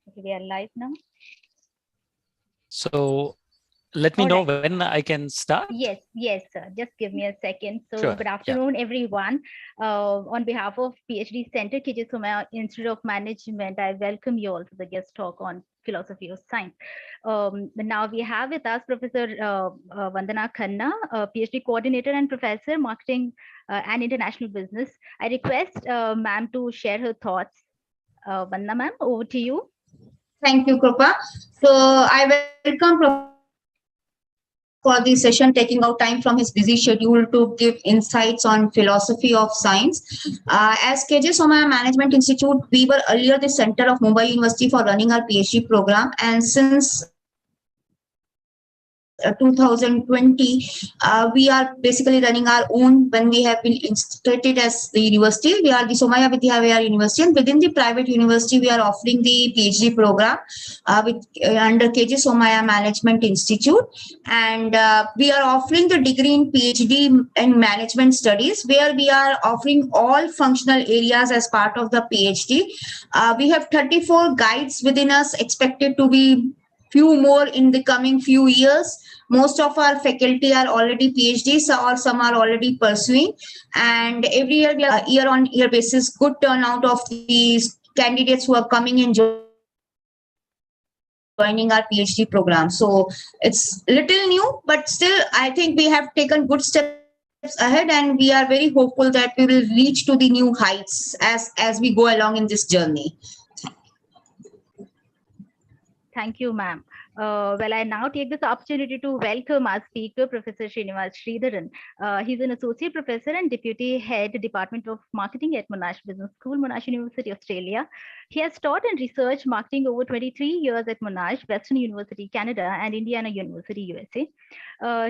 Okay, we are live now. So let me know when I can start. Yes, sir. Just give me a second. So Sure. good afternoon, everyone. On behalf of Ph.D. Center, Somaiya Institute of Management, I welcome you all to the guest talk on philosophy of science. Now we have with us Professor Vandana Khanna, PhD coordinator and professor, marketing and international business. I request ma'am to share her thoughts. Vandana ma'am, over to you. Thank you, Krupa. So I welcome for the session, taking out time from his busy schedule to give insights on philosophy of science. As KJ Somaiya Management Institute, we were earlier the center of Mumbai University for running our PhD program, and since 2020, we are basically running our own. When we have been instituted as the university, we are the Somaiya Vidyavihar University, and within the private university, we are offering the PhD program under KJ Somaiya Management Institute, and we are offering the degree in PhD in Management Studies, where we are offering all functional areas as part of the PhD. We have 34 guides within us, expected to be few more in the coming few years. Most of our faculty are already PhDs, or some are already pursuing, and every year we are year on year basis good turnout of these candidates who are coming and joining our PhD program. So it's little new, but still I think we have taken good steps ahead, and we are very hopeful that we will reach to the new heights as we go along in this journey. Thank you, ma'am. Well, I now take this opportunity to welcome our speaker, Professor Srinivas Sridharan. He's an associate professor and deputy head Department of Marketing at Monash Business School, Monash University, Australia. He has taught and researched marketing over 23 years at Monash, Western University, Canada, and Indiana University, USA.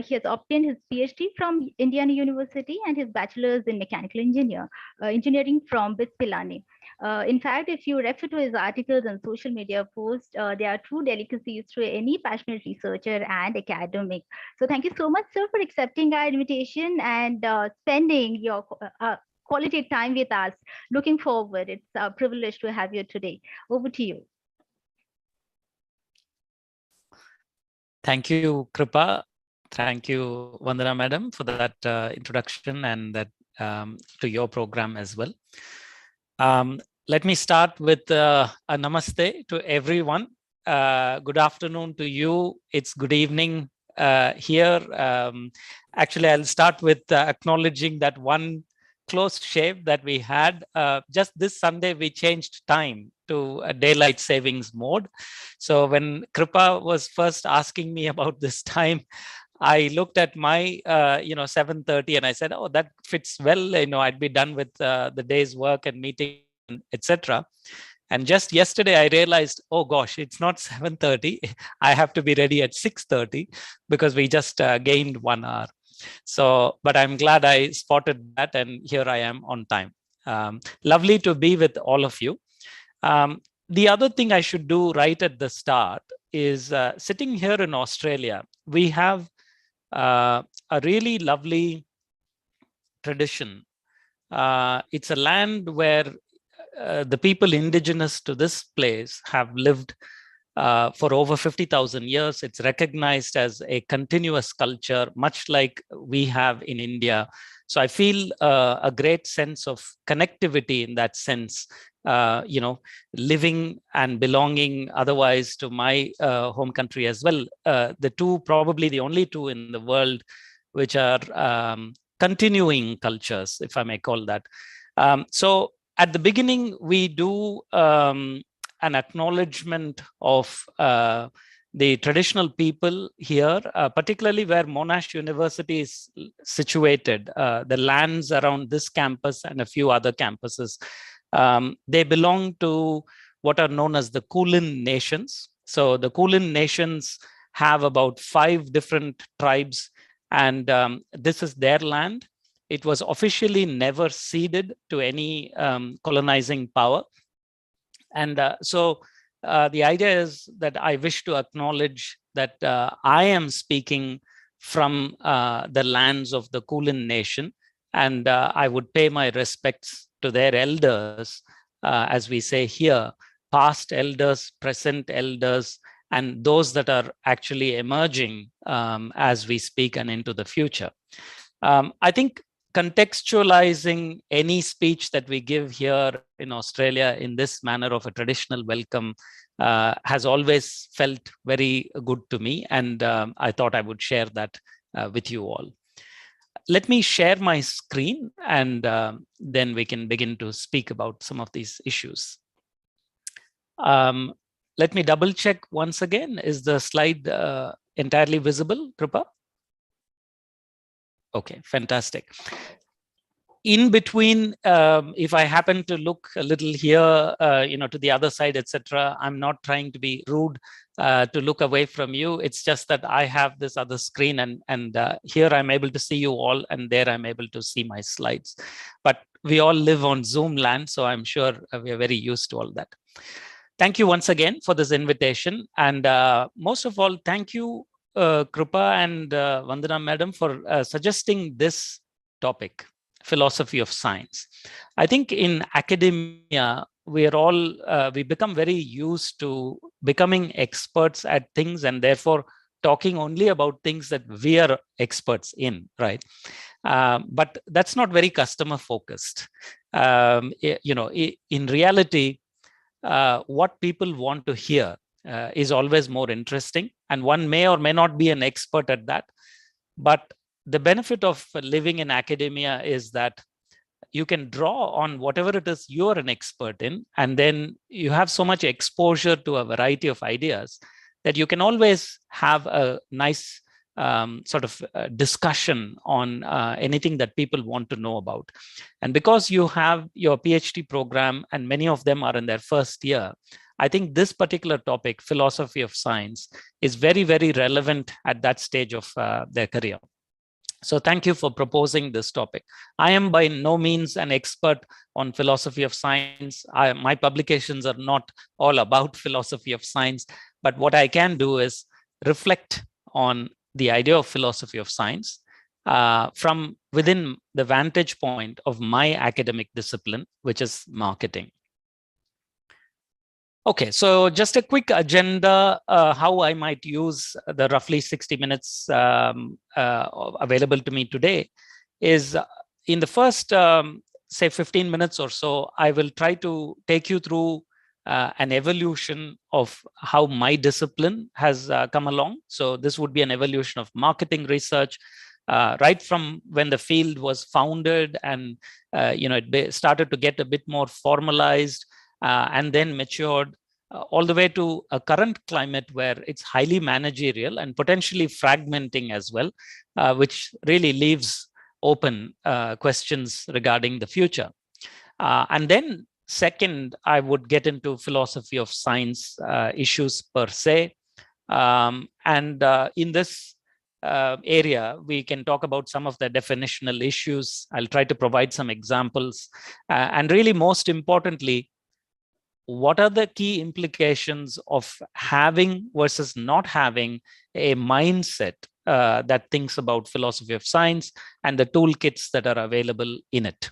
He has obtained his PhD from Indiana University and his bachelor's in mechanical engineering from BITS Pilani. In fact, if you refer to his articles and social media posts, they are true delicacies to any passionate researcher and academic. So thank you so much, sir, for accepting our invitation and spending your quality time with us. Looking forward. It's a privilege to have you today. Over to you. Thank you, Kripa. Thank you, Vandana Madam, for that introduction and that to your program as well. Let me start with a namaste to everyone. Good afternoon to you. It's good evening here. Actually, I'll start with acknowledging that one close shave that we had. Just this Sunday, we changed time to a daylight savings mode. So when Kripa was first asking me about this time, I looked at my 7:30 and I said, oh, that fits well. I'd be done with the day's work and meeting, etc. And just yesterday I realized, oh gosh, it's not 7:30. I have to be ready at 6:30 because we just gained 1 hour. So, but I'm glad I spotted that, and here I am on time. Lovely to be with all of you. The other thing I should do right at the start is sitting here in Australia, we have a really lovely tradition. It's a land where the people indigenous to this place have lived for over 50,000 years. It's recognized as a continuous culture, much like we have in India. So I feel a great sense of connectivity in that sense, living and belonging otherwise to my home country as well. The two, probably the only two in the world, which are continuing cultures, if I may call that. So at the beginning, we do an acknowledgement of the traditional people here, particularly where Monash University is situated, the lands around this campus and a few other campuses. They belong to what are known as the Kuhn nations. So the Kuhn nations have about 5 different tribes, and this is their land. It was officially never ceded to any colonizing power. And so the idea is that I wish to acknowledge that I am speaking from the lands of the Kuhn nation, and I would pay my respects to their elders, as we say here, past elders, present elders, and those that are actually emerging as we speak and into the future. I think contextualizing any speech that we give here in Australia in this manner of a traditional welcome has always felt very good to me, and I thought I would share that with you all. Let me share my screen, and then we can begin to speak about some of these issues. Let me double check once again. Is the slide entirely visible, Kripa? Okay, fantastic. In between, if I happen to look a little here, to the other side, etc., I'm not trying to be rude to look away from you. It's just that I have this other screen, and here I'm able to see you all, and there I'm able to see my slides. But we all live on Zoom land, so I'm sure we are very used to all that. Thank you once again for this invitation, and most of all, thank you, Krupa and Vandana Madam, for suggesting this topic, philosophy of science. I think in academia, we become very used to becoming experts at things, and therefore talking only about things that we are experts in, right? But that's not very customer focused. In reality, what people want to hear is always more interesting, and one may or may not be an expert at that. But the benefit of living in academia is that you can draw on whatever it is you're an expert in, and then you have so much exposure to a variety of ideas that you can always have a nice sort of discussion on anything that people want to know about. And because you have your PhD program, and many of them are in their first year, I think this particular topic, philosophy of science, is very, very relevant at that stage of their career. So thank you for proposing this topic. I am by no means an expert on philosophy of science. My publications are not all about philosophy of science, but what I can do is reflect on the idea of philosophy of science from within the vantage point of my academic discipline, which is marketing. Okay, so just a quick agenda, how I might use the roughly 60 minutes available to me today is in the first, say 15 minutes or so, I will try to take you through an evolution of how my discipline has come along. So this would be an evolution of marketing research, right from when the field was founded and it started to get a bit more formalized and then matured all the way to a current climate where it's highly managerial and potentially fragmenting as well, which really leaves open questions regarding the future. And then second, I would get into philosophy of science issues per se. In this area, we can talk about some of the definitional issues. I'll try to provide some examples. And really, most importantly, what are the key implications of having versus not having a mindset that thinks about philosophy of science and the toolkits that are available in it.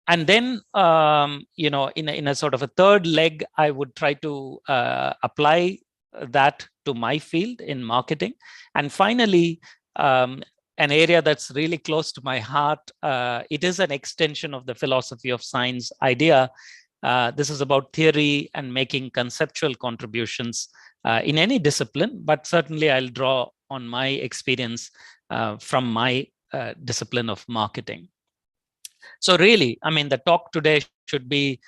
And then, in a sort of a third leg, I would try to apply that to my field in marketing. And finally, an area that's really close to my heart, it is an extension of the philosophy of science idea. This is about theory and making conceptual contributions in any discipline, but certainly I'll draw on my experience from my discipline of marketing. So really, I mean, the talk today should be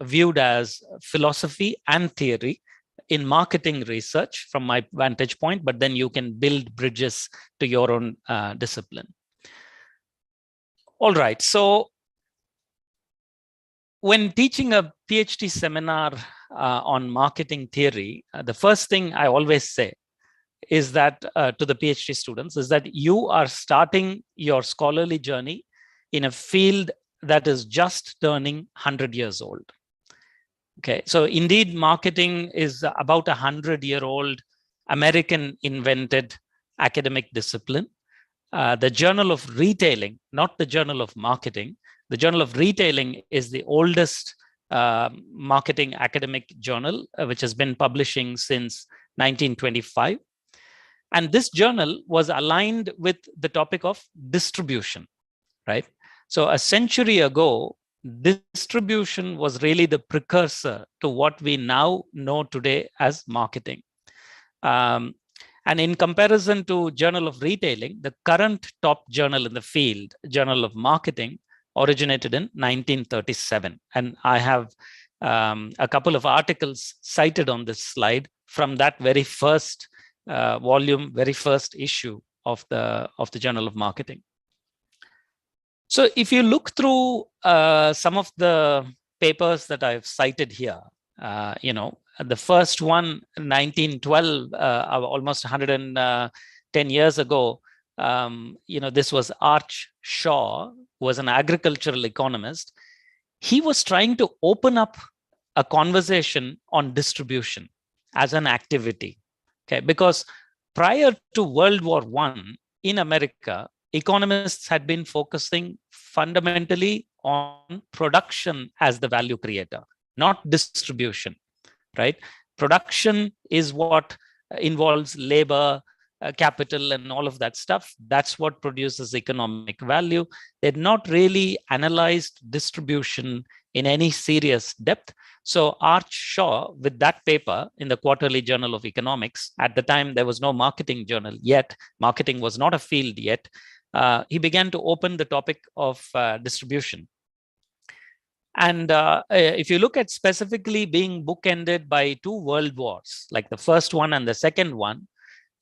viewed as philosophy and theory in marketing research from my vantage point, but then you can build bridges to your own discipline. All right, so when teaching a PhD seminar on marketing theory, the first thing I always say is that to the PhD students is that you are starting your scholarly journey in a field that is just turning 100 years old. Okay, so indeed, marketing is about 100-year-old American invented academic discipline. The Journal of Retailing, not the Journal of Marketing, the Journal of Retailing is the oldest marketing academic journal, which has been publishing since 1925. And this journal was aligned with the topic of distribution, right? So a century ago, distribution was really the precursor to what we now know today as marketing. And in comparison to Journal of Retailing, the current top journal in the field, Journal of Marketing, originated in 1937. And I have a couple of articles cited on this slide from that very first volume, very first issue of the Journal of Marketing. So if you look through some of the papers that I've cited here, the first one, 1912, almost 110 years ago, this was Arch Shaw, who was an agricultural economist. He was trying to open up a conversation on distribution as an activity, okay? Because prior to World War I in America, economists had been focusing fundamentally on production as the value creator, not distribution, right? Production is what involves labor, capital, and all of that stuff. That's what produces economic value. They'd not really analyzed distribution in any serious depth. So Arch Shaw, with that paper in the Quarterly Journal of Economics, at the time there was no marketing journal yet, marketing was not a field yet, he began to open the topic of distribution. And if you look at specifically being bookended by two world wars, like the first one and the second one,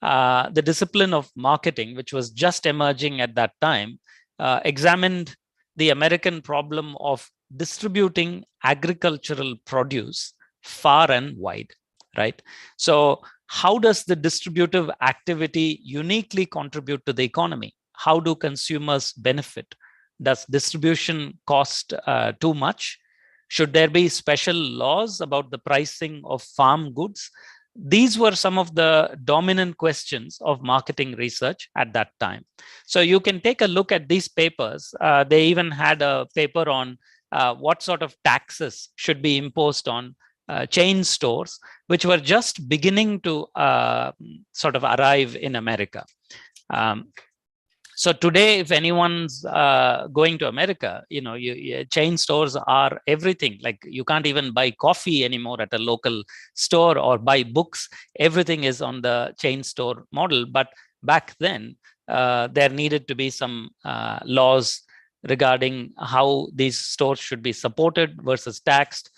the discipline of marketing, which was just emerging at that time, examined the American problem of distributing agricultural produce far and wide, right? So how does the distributive activity uniquely contribute to the economy? How do consumers benefit? Does distribution cost too much? Should there be special laws about the pricing of farm goods? These were some of the dominant questions of marketing research at that time. So you can take a look at these papers. They even had a paper on what sort of taxes should be imposed on chain stores, which were just beginning to sort of arrive in America. So today, if anyone's going to America, chain stores are everything. Like you can't even buy coffee anymore at a local store or buy books. Everything is on the chain store model. But back then, there needed to be some laws regarding how these stores should be supported versus taxed.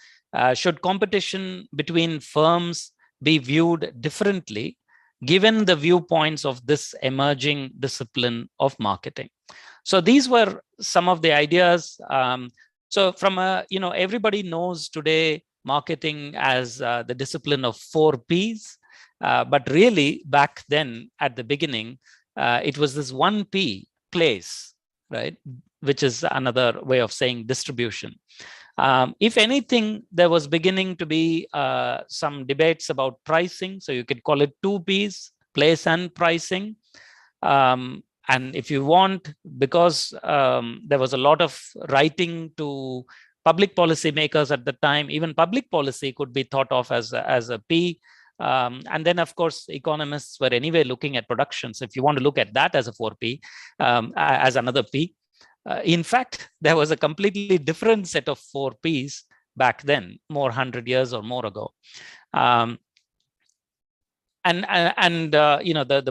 Should competition between firms be viewed differently, given the viewpoints of this emerging discipline of marketing? So these were some of the ideas. So from everybody knows today marketing as the discipline of 4 Ps, but really back then at the beginning, it was this 1 P, place, right? Which is another way of saying distribution. If anything, there was beginning to be some debates about pricing. So you could call it 2 Ps, place and pricing. And if you want, because there was a lot of writing to public policy makers at the time, even public policy could be thought of as a P. And then, of course, economists were anyway looking at production. So if you want to look at that as a 4P, as another P, in fact, there was a completely different set of 4 Ps back then, more 100 years or more ago. The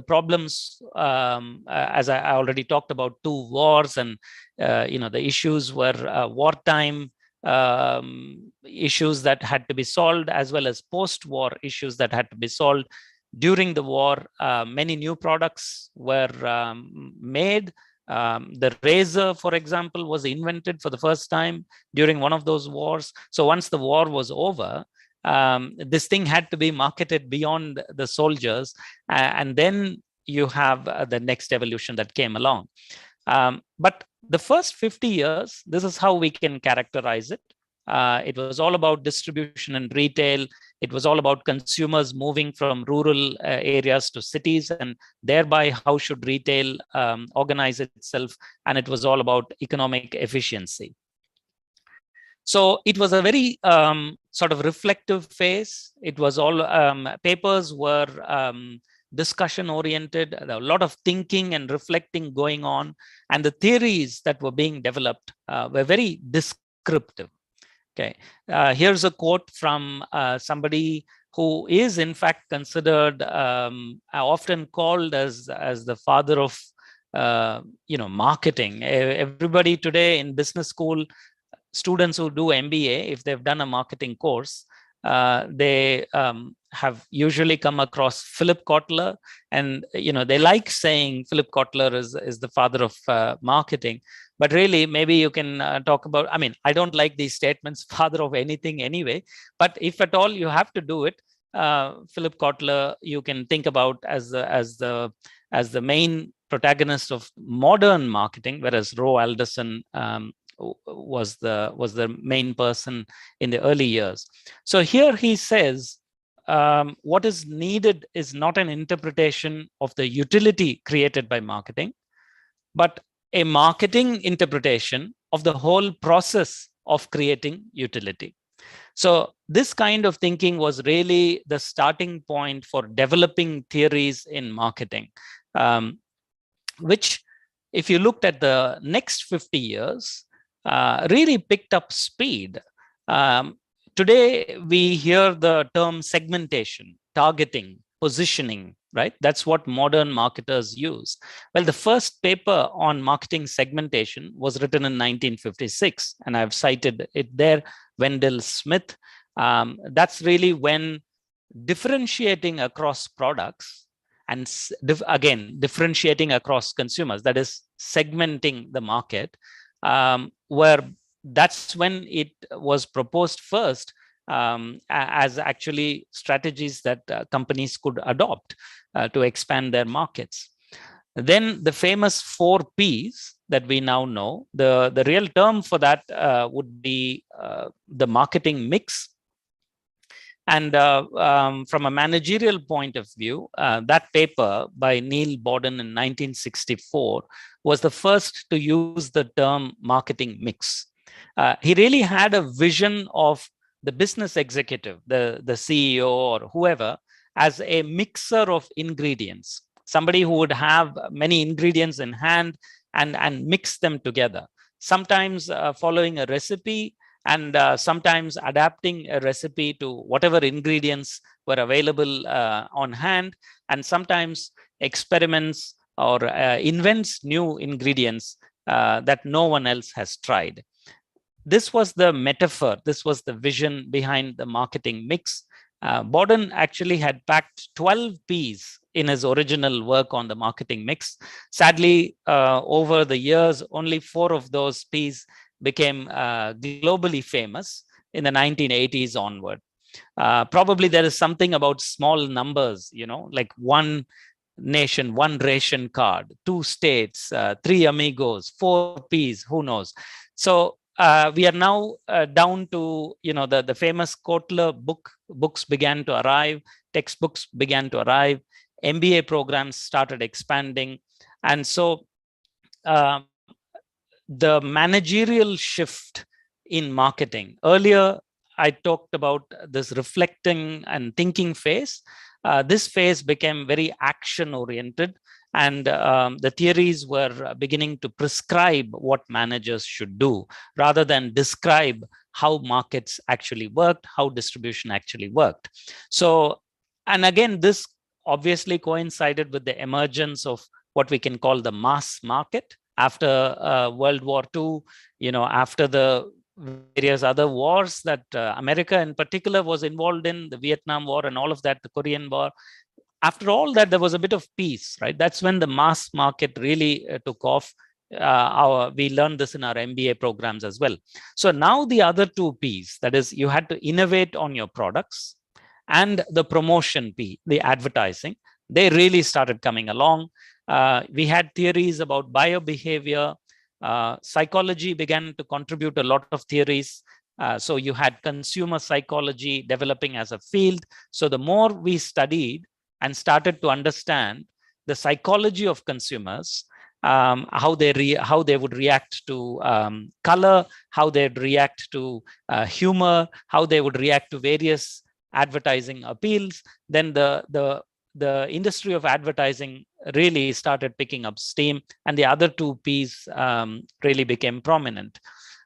problems, as I already talked about, 2 wars, and the issues were wartime issues that had to be solved, as well as post-war issues that had to be solved. During the war, many new products were made. The razor, for example, was invented for the first time during one of those wars. So once the war was over, this thing had to be marketed beyond the soldiers. And then you have the next evolution that came along. But the first 50 years, this is how we can characterize it. It was all about distribution and retail. It was all about consumers moving from rural areas to cities, and thereby how should retail organize itself. And it was all about economic efficiency. So it was a very sort of reflective phase. It was all papers were discussion oriented, a lot of thinking and reflecting going on, and the theories that were being developed were very descriptive. Okay, here's a quote from somebody who is in fact considered often called as the father of marketing. Everybody today in business school, students who do MBA, if they've done a marketing course, they have usually come across Philip Kotler, and they like saying Philip Kotler is the father of marketing. But really, maybe you can talk about, I mean, I don't like these statements, father of anything anyway, but if at all you have to do it, Philip Kotler, you can think about as the main protagonist of modern marketing, whereas Roe Alderson was the main person in the early years. So here he says, what is needed is not an interpretation of the utility created by marketing, but a marketing interpretation of the whole process of creating utility. So this kind of thinking was really the starting point for developing theories in marketing, which, if you looked at the next 50 years, really picked up speed. Today, we hear the term segmentation, targeting, positioning, right? That's what modern marketers use. Well, the first paper on marketing segmentation was written in 1956, and I've cited it there, Wendell Smith. That's really when differentiating across products and again, differentiating across consumers, that is segmenting the market, where that's when it was proposed first as actually strategies that companies could adopt to expand their markets. Then the famous 4 Ps that we now know, the real term for that would be the marketing mix. And from a managerial point of view, that paper by Neil Borden in 1964 was the first to use the term marketing mix. He really had a vision of the business executive, the CEO or whoever, as a mixer of ingredients, somebody who would have many ingredients in hand and mix them together, sometimes following a recipe, and sometimes adapting a recipe to whatever ingredients were available on hand, and sometimes experiments or invents new ingredients that no one else has tried. This was the metaphor, this was the vision behind the marketing mix. Borden actually had packed 12 Ps in his original work on the marketing mix. Sadly, over the years, only 4 of those Ps became globally famous in the 1980s onward. Probably there is something about small numbers, like 1 nation, 1 ration card, 2 states, 3 amigos, 4 Ps, who knows. So we are now down to, the famous Kotler books began to arrive, textbooks began to arrive, MBA programs started expanding. And so the managerial shift in marketing. Earlier, I talked about this reflecting and thinking phase. This phase became very action-oriented, and the theories were beginning to prescribe what managers should do, rather than describe how markets actually worked, how distribution actually worked. So, and again, this obviously coincided with the emergence of what we can call the mass market after World War II, after the various other wars that America in particular was involved in, the Vietnam War and all of that, the Korean War. After all that, there was a bit of peace, right? That's when the mass market really took off. We learned this in our MBA programs as well. So now the other 2 Ps, that is, you had to innovate on your products, and the promotion P, the advertising, they really started coming along. We had theories about biobehavior. Psychology began to contribute a lot of theories. So you had consumer psychology developing as a field. So the more we studied and started to understand the psychology of consumers, how they would react to color, how they'd react to humor, how they would react to various advertising appeals. Then the industry of advertising really started picking up steam, and the other two P's really became prominent.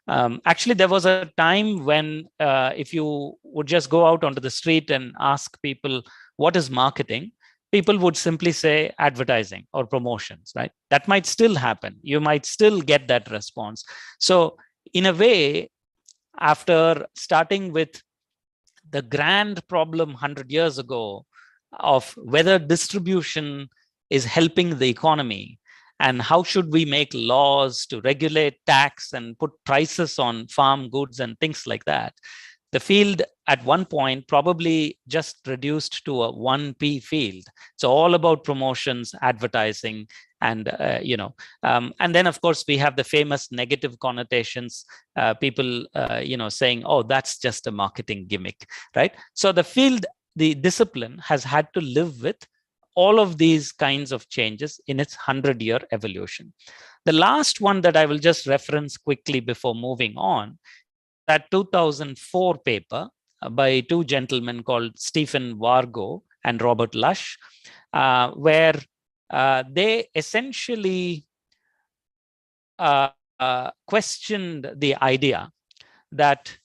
Actually, there was a time when if you would just go out onto the street and ask people, what is marketing? People would simply say advertising or promotions, right? That might still happen. You might still get that response. So in a way, after starting with the grand problem 100 years ago of whether distribution is helping the economy, and how should we make laws to regulate tax and put prices on farm goods and things like that, the field at one point probably just reduced to a 1P field. It's all about promotions, advertising, and and then of course we have the famous negative connotations, people saying, oh, that's just a marketing gimmick, right? So the field, the discipline, has had to live with all of these kinds of changes in its 100-year evolution. The last one that I will just reference quickly before moving on, that 2004 paper by two gentlemen called Stephen Wargo and Robert Lush, where they essentially questioned the idea that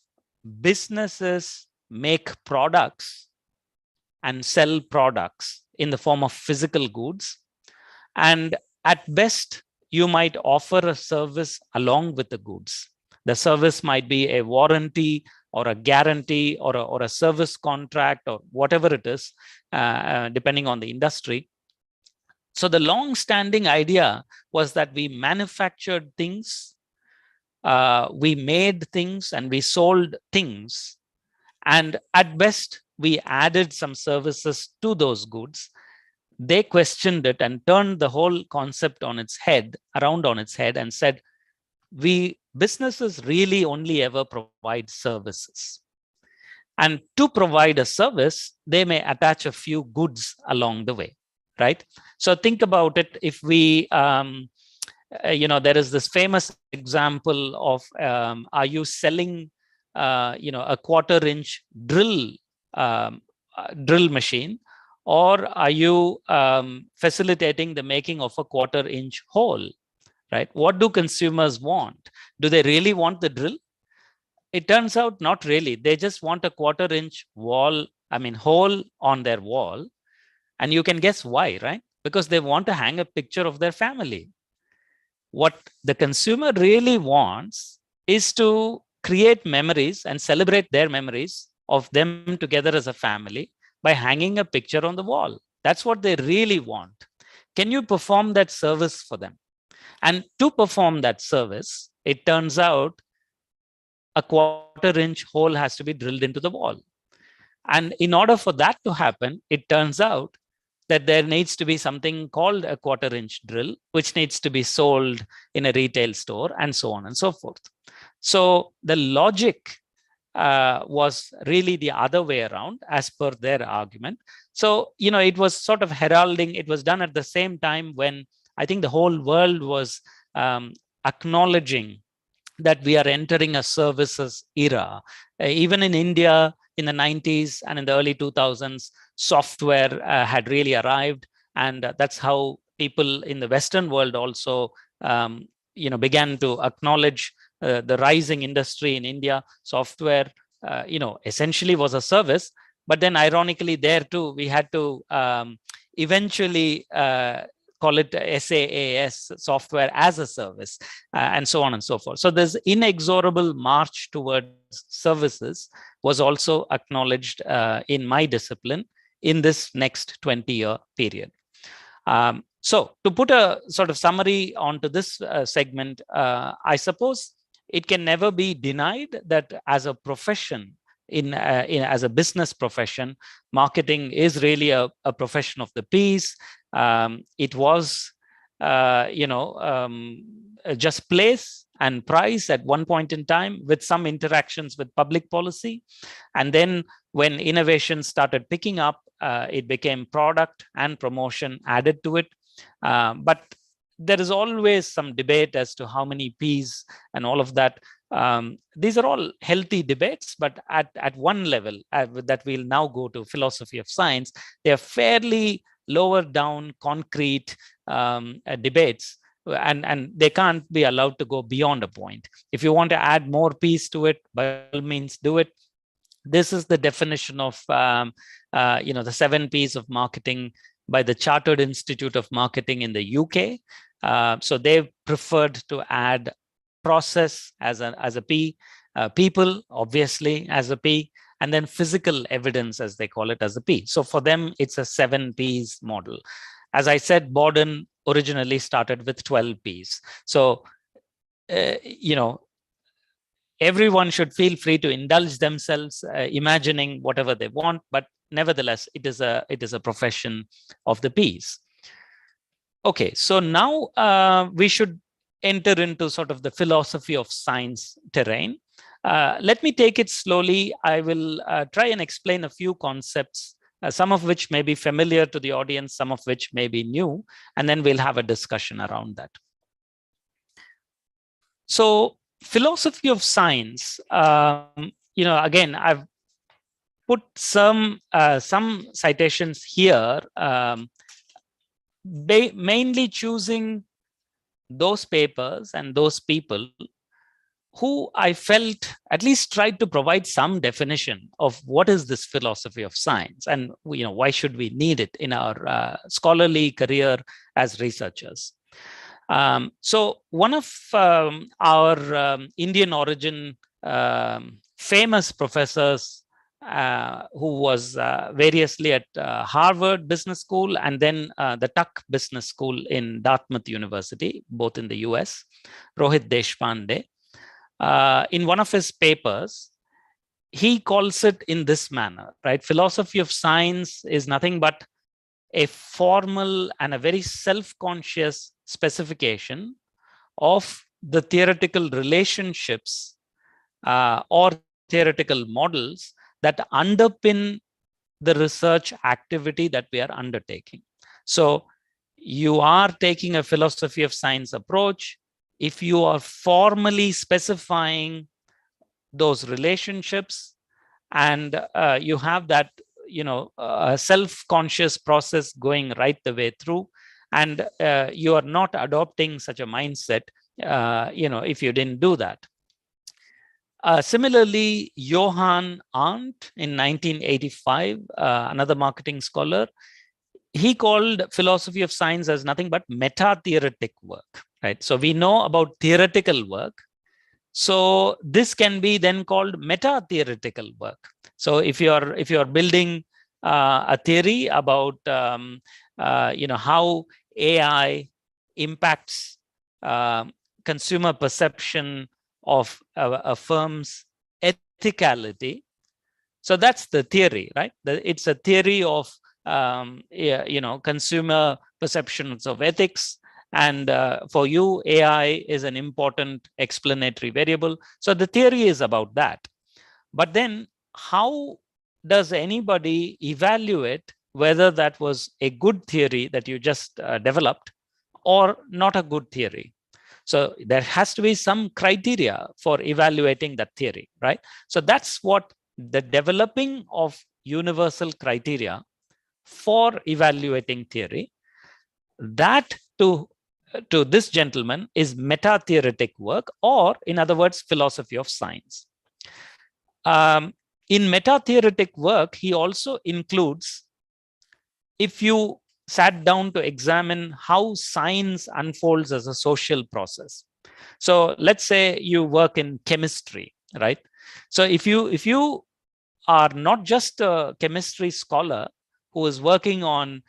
businesses make products and sell products in the form of physical goods. And at best, you might offer a service along with the goods. The service might be a warranty or a guarantee or a service contract or whatever it is, depending on the industry. So the long-standing idea was that we manufactured things, we made things, and we sold things. And at best, we added some services to those goods. They questioned it and turned the whole concept on its head, and said, businesses really only ever provide services. And to provide a service, they may attach a few goods along the way, right? So think about it. If we, there is this famous example of, are you selling, a 1/4-inch drill machine, or are you facilitating the making of a 1/4-inch hole, right? What do consumers want? Do they really want the drill? It turns out not really. They just want a 1/4-inch hole on their wall. And you can guess why, right? Because they want to hang a picture of their family. What the consumer really wants is to create memories and celebrate their memories of them together as a family by hanging a picture on the wall. That's what they really want. Can you perform that service for them? And to perform that service, it turns out a 1/4-inch hole has to be drilled into the wall. And in order for that to happen, it turns out that there needs to be something called a 1/4-inch drill, which needs to be sold in a retail store, and so on and so forth. So the logic was really the other way around, as per their argument. So, it was sort of heralding. It was done at the same time when I think the whole world was acknowledging that we are entering a services era. Even in India, in the 90s and in the early 2000s, software had really arrived. And that's how people in the Western world also began to acknowledge the rising industry in India. Software, essentially was a service. But then ironically there too, we had to eventually call it SaaS, software as a service, and so on and so forth. So this inexorable march towards services was also acknowledged in my discipline in this next 20-year period. So to put a sort of summary onto this segment, I suppose it can never be denied that as a profession, as a business profession, marketing is really a profession of the P's. It was, just place and price at one point in time, with some interactions with public policy. And then when innovation started picking up, it became product and promotion added to it. But there is always some debate as to how many P's and all of that. These are all healthy debates, but at one level that we'll now go to philosophy of science, they are fairly lower down, concrete debates, and they can't be allowed to go beyond a point. If you want to add more P's to it, by all means do it. This is the definition of the 7 P's of marketing by the Chartered Institute of Marketing in the UK. So they've preferred to add process as a P, people obviously as a P, and then physical evidence, as they call it, as a P. So for them, it's a 7 P's model. As I said, Borden originally started with 12 P's. So, everyone should feel free to indulge themselves, imagining whatever they want, but nevertheless, it is a profession of the P's. Okay, so now we should enter into sort of the philosophy of science terrain. Let me take it slowly. I will try and explain a few concepts, some of which may be familiar to the audience, some of which may be new, and then we'll have a discussion around that. So philosophy of science, again, I've put some citations here, mainly choosing those papers and those people who I felt at least tried to provide some definition of what is this philosophy of science, and why should we need it in our scholarly career as researchers. So one of our Indian origin famous professors who was variously at Harvard Business School and then the Tuck Business School in Dartmouth University, both in the US, Rohit Deshpande, in one of his papers, he calls it in this manner, right? Philosophy of science is nothing but a formal and a very self-conscious specification of the theoretical relationships or theoretical models that underpin the research activity that we are undertaking. So you are taking a philosophy of science approach if you are formally specifying those relationships and you have that self-conscious process going right the way through, and you are not adopting such a mindset if you didn't do that. Similarly, Johann Arndt in 1985, another marketing scholar, he called philosophy of science as nothing but meta-theoretic work, right? So we know about theoretical work. So this can be then called meta-theoretical work. So if you're building a theory about how AI impacts consumer perception of a firm's ethicality, so that's the theory, right? It's a theory of consumer perceptions of ethics. And for you, AI is an important explanatory variable. So the theory is about that. But then how does anybody evaluate whether that was a good theory that you just developed or not a good theory? So there has to be some criteria for evaluating that theory, right? So that's what the developing of universal criteria for evaluating theory, that to this gentleman is meta-theoretic work, or in other words, philosophy of science. In meta-theoretic work, he also includes, if you sat down to examine how science unfolds as a social process. So let's say you work in chemistry, right? So if you are not just a chemistry scholar who is working on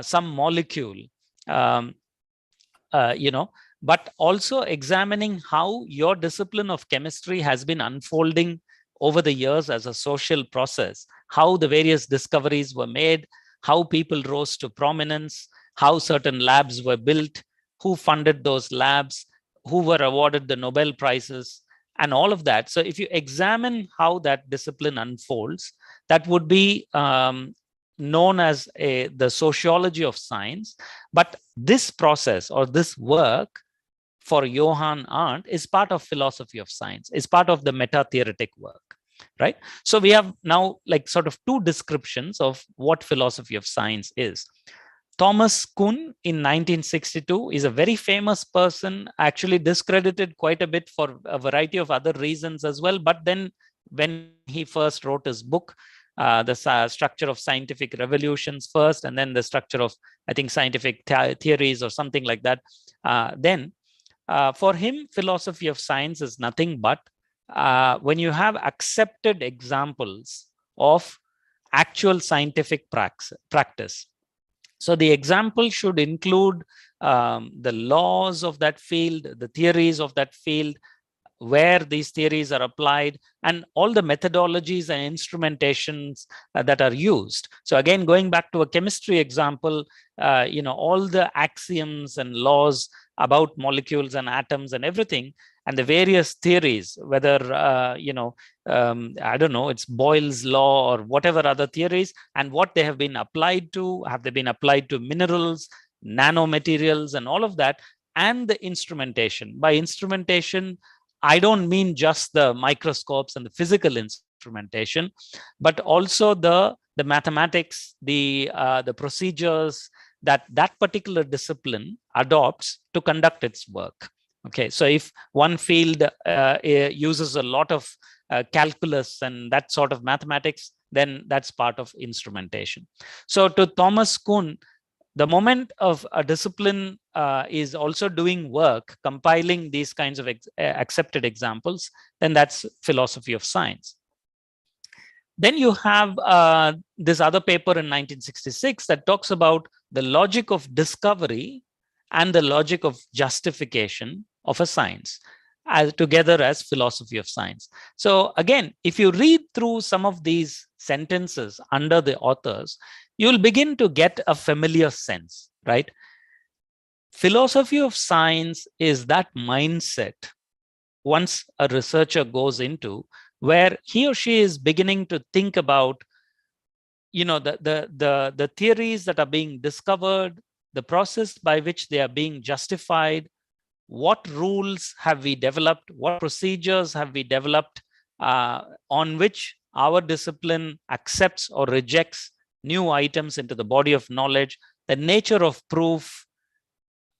some molecule, but also examining how your discipline of chemistry has been unfolding over the years as a social process, how the various discoveries were made, how people rose to prominence, how certain labs were built, who funded those labs, who were awarded the Nobel Prizes, and all of that. So if you examine how that discipline unfolds, that would be known as the sociology of science. But this process or this work for Johann Arndt is part of philosophy of science, is part of the meta-theoretic work, right? So we have now like sort of two descriptions of what philosophy of science is. Thomas Kuhn in 1962 is a very famous person, actually discredited quite a bit for a variety of other reasons as well. But then when he first wrote his book, the structure of scientific revolutions first, and then the structure of, I think, scientific theories or something like that. Then for him, philosophy of science is nothing but when you have accepted examples of actual scientific practice. So the example should include the laws of that field, the theories of that field, where these theories are applied, and all the methodologies and instrumentations that are used. So again, going back to a chemistry example, all the axioms and laws about molecules and atoms and everything, and the various theories, whether, I don't know, it's Boyle's law or whatever other theories, and what they have been applied to. Have they been applied to minerals, nanomaterials, and all of that, and the instrumentation. By instrumentation, I don't mean just the microscopes and the physical instrumentation, but also the mathematics, the procedures that particular discipline adopts to conduct its work. Okay, so if one field uses a lot of calculus and that sort of mathematics, then that's part of instrumentation. So to Thomas Kuhn, the moment of a discipline is also doing work, compiling these kinds of accepted examples, then that's philosophy of science. Then you have this other paper in 1966 that talks about the logic of discovery and the logic of justification of a science together as philosophy of science. So again, if you read through some of these sentences under the authors, you'll begin to get a familiar sense, right? Philosophy of science is that mindset once a researcher goes into, where he or she is beginning to think about, the theories that are being discovered, the process by which they are being justified, what rules have we developed, what procedures have we developed on which our discipline accepts or rejects new items into the body of knowledge, the nature of proof,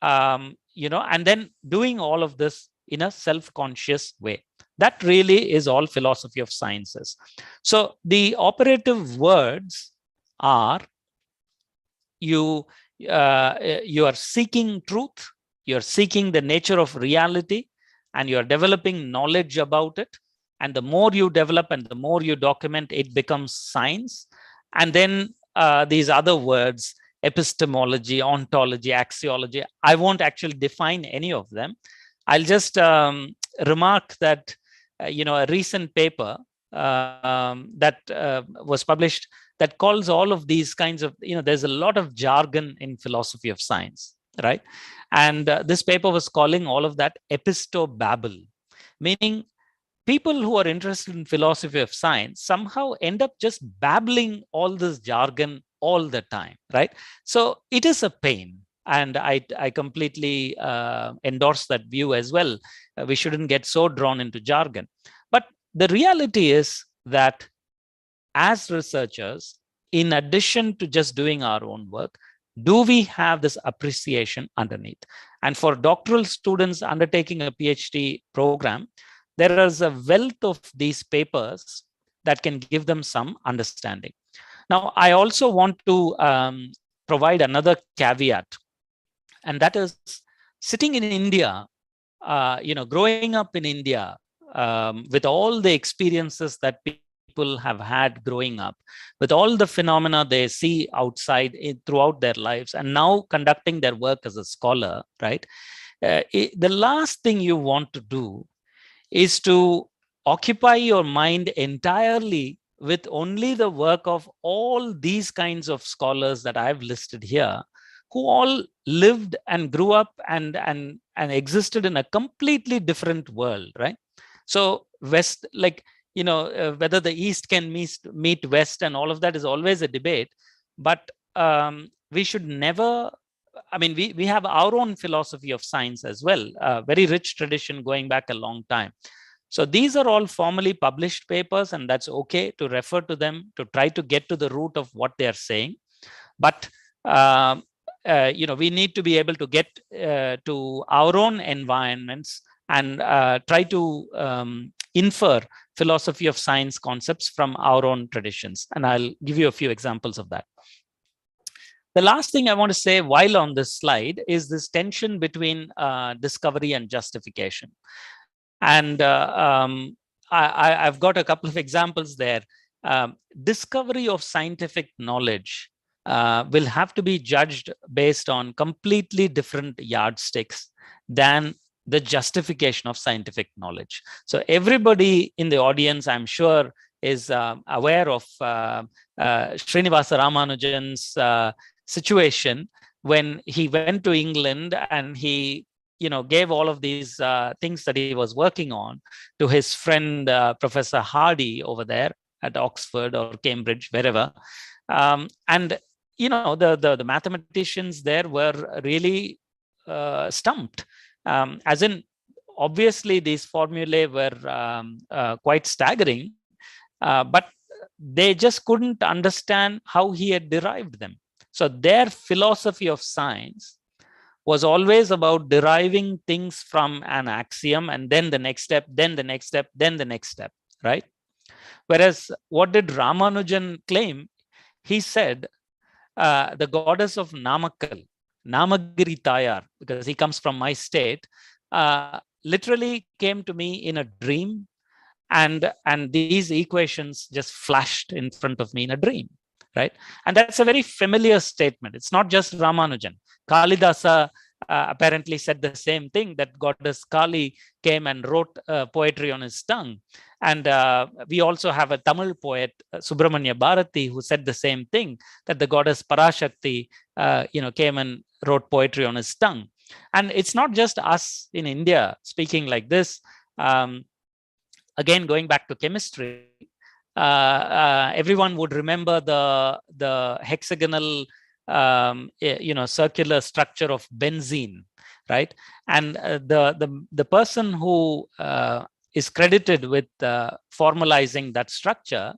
and then doing all of this in a self-conscious way. That really is all philosophy of sciences. So the operative words are you are seeking truth, you're seeking the nature of reality, and you're developing knowledge about it. And the more you develop and the more you document, it becomes science. And then these other words, epistemology, ontology, axiology, I won't actually define any of them. I'll just remark that, a recent paper that was published that calls all of these kinds of, there's a lot of jargon in philosophy of science, right? And this paper was calling all of that epistobabble, meaning people who are interested in philosophy of science somehow end up just babbling all this jargon all the time, right? So it is a pain. And I completely endorse that view as well. We shouldn't get so drawn into jargon. But the reality is that as researchers, in addition to just doing our own work, do we have this appreciation underneath? And for doctoral students undertaking a PhD program, there is a wealth of these papers that can give them some understanding. Now, I also want to provide another caveat, and that is sitting in India, growing up in India, with all the experiences that people have had growing up, with all the phenomena they see outside throughout their lives, and now conducting their work as a scholar, right? The last thing you want to do is to occupy your mind entirely with only the work of all these kinds of scholars that I've listed here, who all lived and grew up and existed in a completely different world, right? So West, whether the East can meet West and all of that is always a debate. but we should never, I mean, we have our own philosophy of science as well, a very rich tradition going back a long time. So these are all formally published papers, and that's okay to refer to them to try to get to the root of what they are saying. But we need to be able to get to our own environments and try to infer philosophy of science concepts from our own traditions. And I'll give you a few examples of that. The last thing I want to say while on this slide is this tension between discovery and justification. And I've got a couple of examples there. Discovery of scientific knowledge will have to be judged based on completely different yardsticks than the justification of scientific knowledge. So everybody in the audience, I'm sure, is aware of Srinivas Ramanujan's situation when he went to England and he gave all of these things that he was working on to his friend Professor Hardy over there at Oxford or Cambridge, wherever. And the mathematicians there were really stumped, as in, obviously these formulae were quite staggering, but they just couldn't understand how he had derived them. So their philosophy of science was always about deriving things from an axiom, and then the next step, then the next step, then the next step, right? Whereas what did Ramanujan claim? He said, the goddess of Namakkal, Namagiri Tayar, because he comes from my state, literally came to me in a dream, and these equations just flashed in front of me in a dream, right? And that's a very familiar statement. It's not just Ramanujan. Kalidasa apparently said the same thing, that goddess Kali came and wrote poetry on his tongue. And we also have a Tamil poet, Subramanya Bharati, who said the same thing, that the goddess Parashakti came and wrote poetry on his tongue. And it's not just us in India speaking like this. Again, going back to chemistry, everyone would remember the hexagonal circular structure of benzene, right? And the person who is credited with formalizing that structure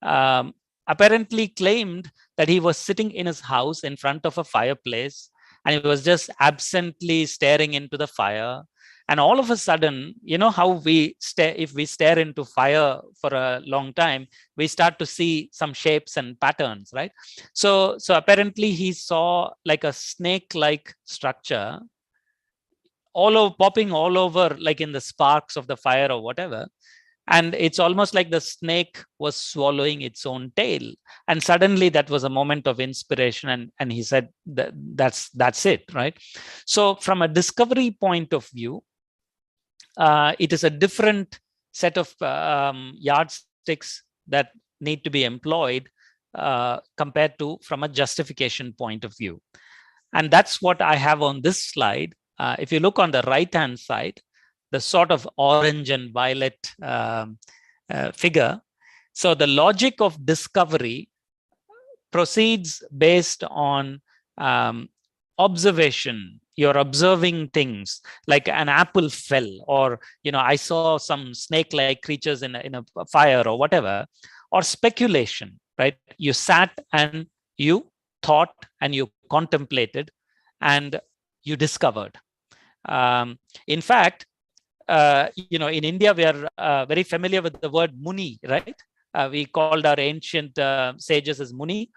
apparently claimed that he was sitting in his house in front of a fireplace, and he was just absently staring into the fire. And all of a sudden, how we stare, if we stare into fire for a long time, we start to see some shapes and patterns, right? So apparently he saw like a snake-like structure popping all over, like in the sparks of the fire or whatever. And it's almost like the snake was swallowing its own tail. And suddenly that was a moment of inspiration. And he said, that's it, right? So from a discovery point of view, it is a different set of yardsticks that need to be employed compared to from a justification point of view. And that's what I have on this slide. If you look on the right-hand side, the sort of orange and violet figure. So the logic of discovery proceeds based on observation. You're observing things like an apple fell, or I saw some snake-like creatures in a fire or whatever, or speculation, right? You sat and you thought and you contemplated and you discovered. In fact, in India, we are very familiar with the word Muni, right? We called our ancient sages as Muni.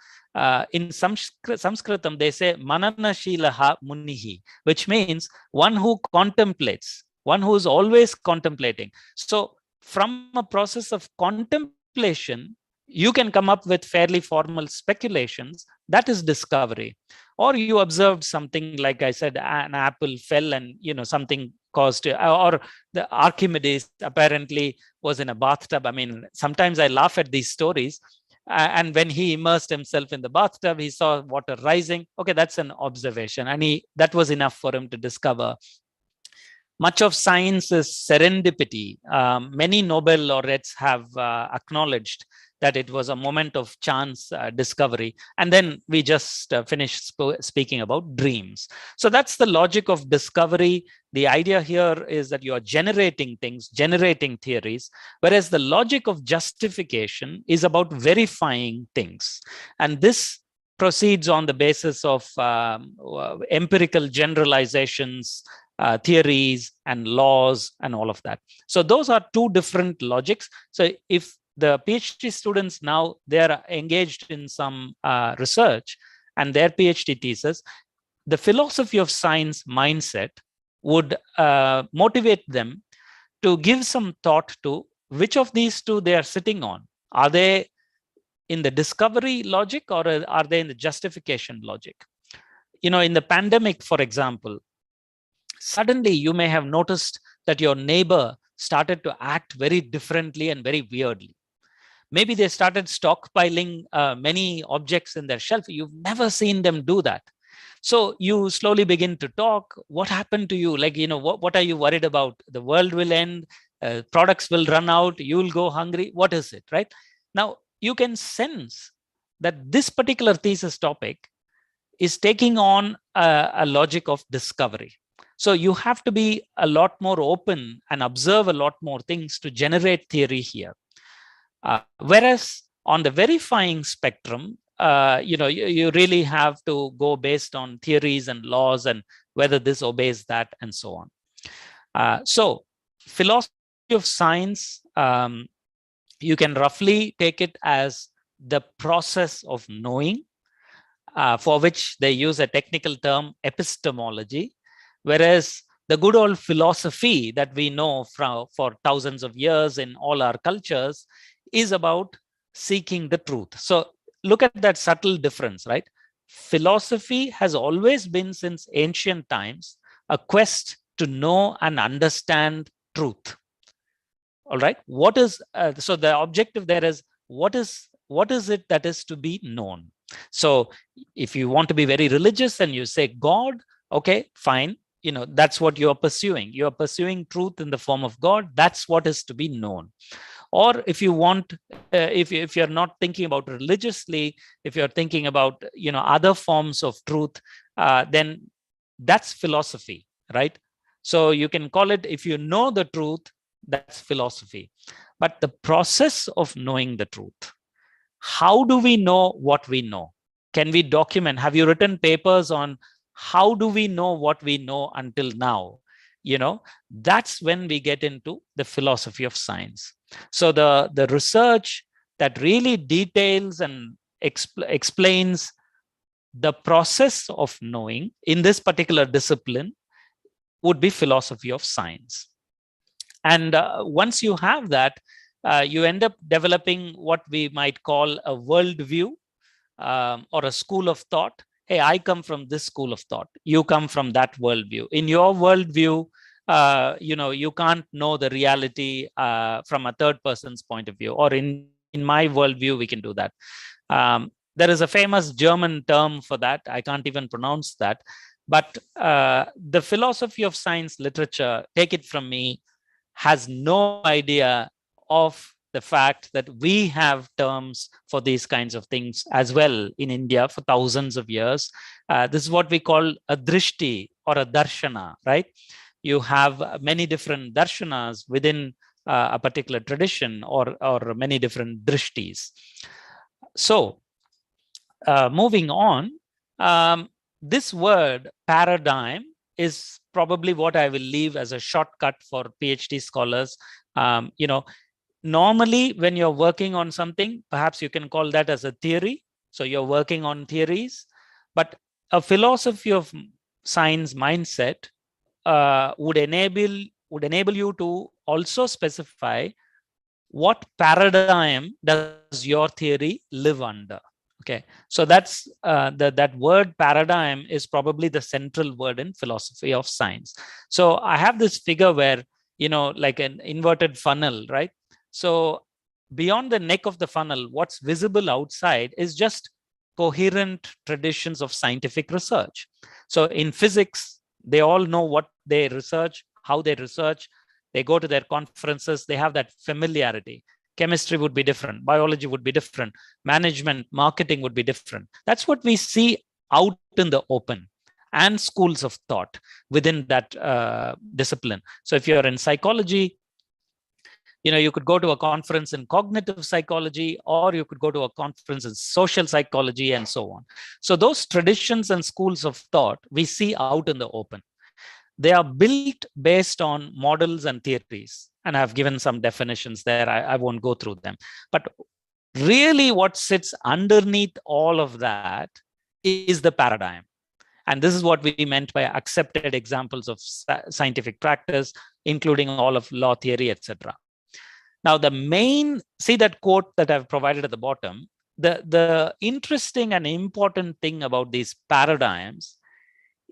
In Sanskritam, they say Mananashilaha Munihi, which means one who contemplates, one who is always contemplating. So from a process of contemplation, you can come up with fairly formal speculations. That is discovery. Or you observed something, like I said, an apple fell and something caused it. Or the Archimedes apparently was in a bathtub. I mean, sometimes I laugh at these stories. And when he immersed himself in the bathtub, he saw water rising. Okay, that's an observation. And that was enough for him to discover. Much of science is serendipity. Many Nobel laureates have acknowledged that it was a moment of chance discovery. And then we just finished speaking about dreams. So that's the logic of discovery. The idea here is that you are generating things, generating theories, whereas the logic of justification is about verifying things. And this proceeds on the basis of empirical generalizations, theories and laws and all of that. So those are two different logics. So if the PhD students now, they're engaged in some research and their PhD thesis, the philosophy of science mindset would motivate them to give some thought to which of these two they are sitting on. Are they in the discovery logic or are they in the justification logic? In the pandemic, for example, suddenly you may have noticed that your neighbor started to act very differently and very weirdly. Maybe they started stockpiling many objects in their shelf. You've never seen them do that. So you slowly begin to talk. What happened to you? Like, what are you worried about? The world will end, products will run out, you'll go hungry. What is it, right? Now, you can sense that this particular thesis topic is taking on a logic of discovery. So you have to be a lot more open and observe a lot more things to generate theory here. Whereas on the verifying spectrum, you really have to go based on theories and laws and whether this obeys that and so on. So philosophy of science, you can roughly take it as the process of knowing, for which they use a technical term, epistemology, whereas the good old philosophy that we know for thousands of years in all our cultures is about seeking the truth. So look at that subtle difference, right? Philosophy has always been, since ancient times, a quest to know and understand truth. All right. So the objective there is what is it that is to be known? So if you want to be very religious and you say God, okay, fine. That's what you're pursuing. You're pursuing truth in the form of God. That's what is to be known. Or if you want, if you're not thinking about religiously, if you're thinking about other forms of truth, then that's philosophy, right? So you can call it, if you know the truth, that's philosophy. But the process of knowing the truth, how do we know what we know? Can we document? Have you written papers on how do we know what we know until now? That's when we get into the philosophy of science. So the research that really details and explains the process of knowing in this particular discipline would be philosophy of science. And once you have that, you end up developing what we might call a worldview or a school of thought. Hey, I come from this school of thought. You come from that worldview. In your worldview, you can't know the reality from a third person's point of view. Or in my worldview, we can do that. There is a famous German term for that. I can't even pronounce that. But the philosophy of science literature, take it from me, has no idea of the fact that we have terms for these kinds of things as well in India for thousands of years. This is what we call a drishti or a darshana, right? You have many different darshanas within a particular tradition or many different drishtis. So moving on, this word paradigm is probably what I will leave as a shortcut for PhD scholars. Normally, when you're working on something, perhaps you can call that as a theory. So you're working on theories, but a philosophy of science mindset would enable you to also specify what paradigm does your theory live under. Okay, so that's that word paradigm is probably the central word in philosophy of science. So I have this figure where, like an inverted funnel, right? So beyond the neck of the funnel, what's visible outside is just coherent traditions of scientific research. So in physics, they all know what they research, how they research, they go to their conferences, they have that familiarity. chemistry would be different, biology would be different, management, marketing would be different. That's what we see out in the open, and schools of thought within that discipline. So if you're in psychology, you could go to a conference in cognitive psychology, or you could go to a conference in social psychology, and so on. So those traditions and schools of thought we see out in the open. They are built based on models and theories, and I've given some definitions there. I won't go through them. But really what sits underneath all of that is the paradigm. And this is what we meant by accepted examples of scientific practice, including all of law theory, etc. Now, see that quote that I've provided at the bottom. The interesting and important thing about these paradigms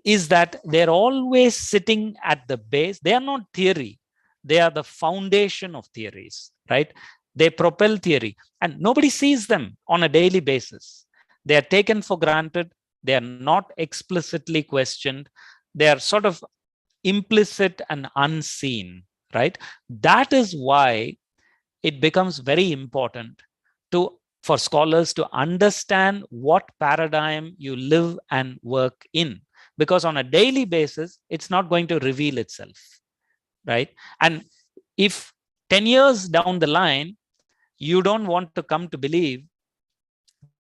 is that they're always sitting at the base. They are not theory. They are the foundation of theories, right? They propel theory, and nobody sees them on a daily basis. They are taken for granted. They are not explicitly questioned. They are sort of implicit and unseen, right? That is why it becomes very important for scholars to understand what paradigm you live and work in, because on a daily basis, it's not going to reveal itself, right? And if 10 years down the line, you don't want to come to believe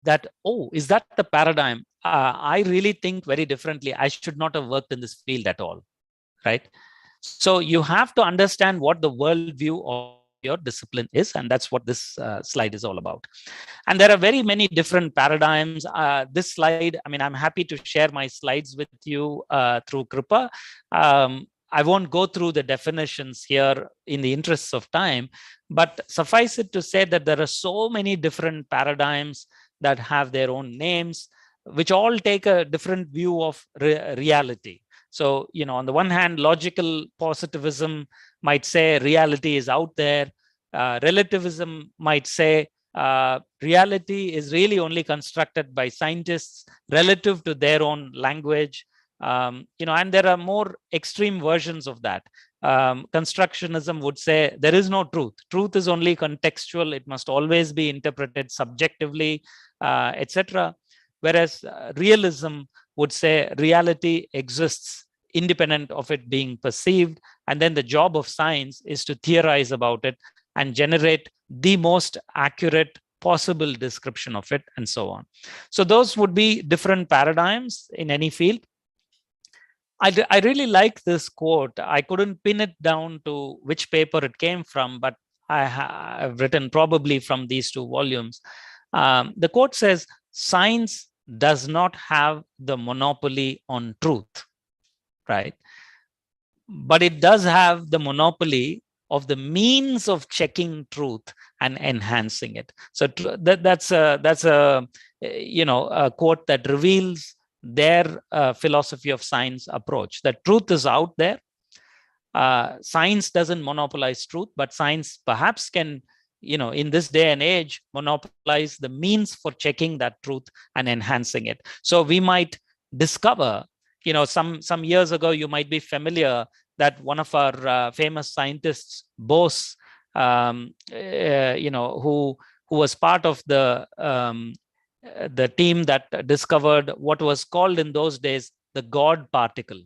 that, oh, is that the paradigm? I really think very differently. I should not have worked in this field at all, right? So you have to understand what the worldview of your discipline is, and that's what this slide is all about. And there are very many different paradigms. This slide, I mean, I'm happy to share my slides with you through Kripa. I won't go through the definitions here in the interests of time, but suffice it to say that there are so many different paradigms that have their own names, which all take a different view of reality. So, on the one hand, logical positivism might say reality is out there. Relativism might say reality is really only constructed by scientists relative to their own language. And there are more extreme versions of that. Constructionism would say there is no truth. Truth is only contextual. It must always be interpreted subjectively, etc. Whereas realism would say reality exists independent of it being perceived. And then the job of science is to theorize about it and generate the most accurate possible description of it, and so on. So those would be different paradigms in any field. I really like this quote. I couldn't pin it down to which paper it came from, but I have written probably from these two volumes. The quote says, "Science does not have the monopoly on truth," right? But it does have the monopoly of the means of checking truth and enhancing it. So that's a quote that reveals their philosophy of science approach. That truth is out there. Science doesn't monopolize truth, but science perhaps can, in this day and age, monopolize the means for checking that truth and enhancing it. So we might discover, some years ago, you might be familiar that one of our famous scientists, Bose, who was part of the team that discovered what was called in those days the God particle.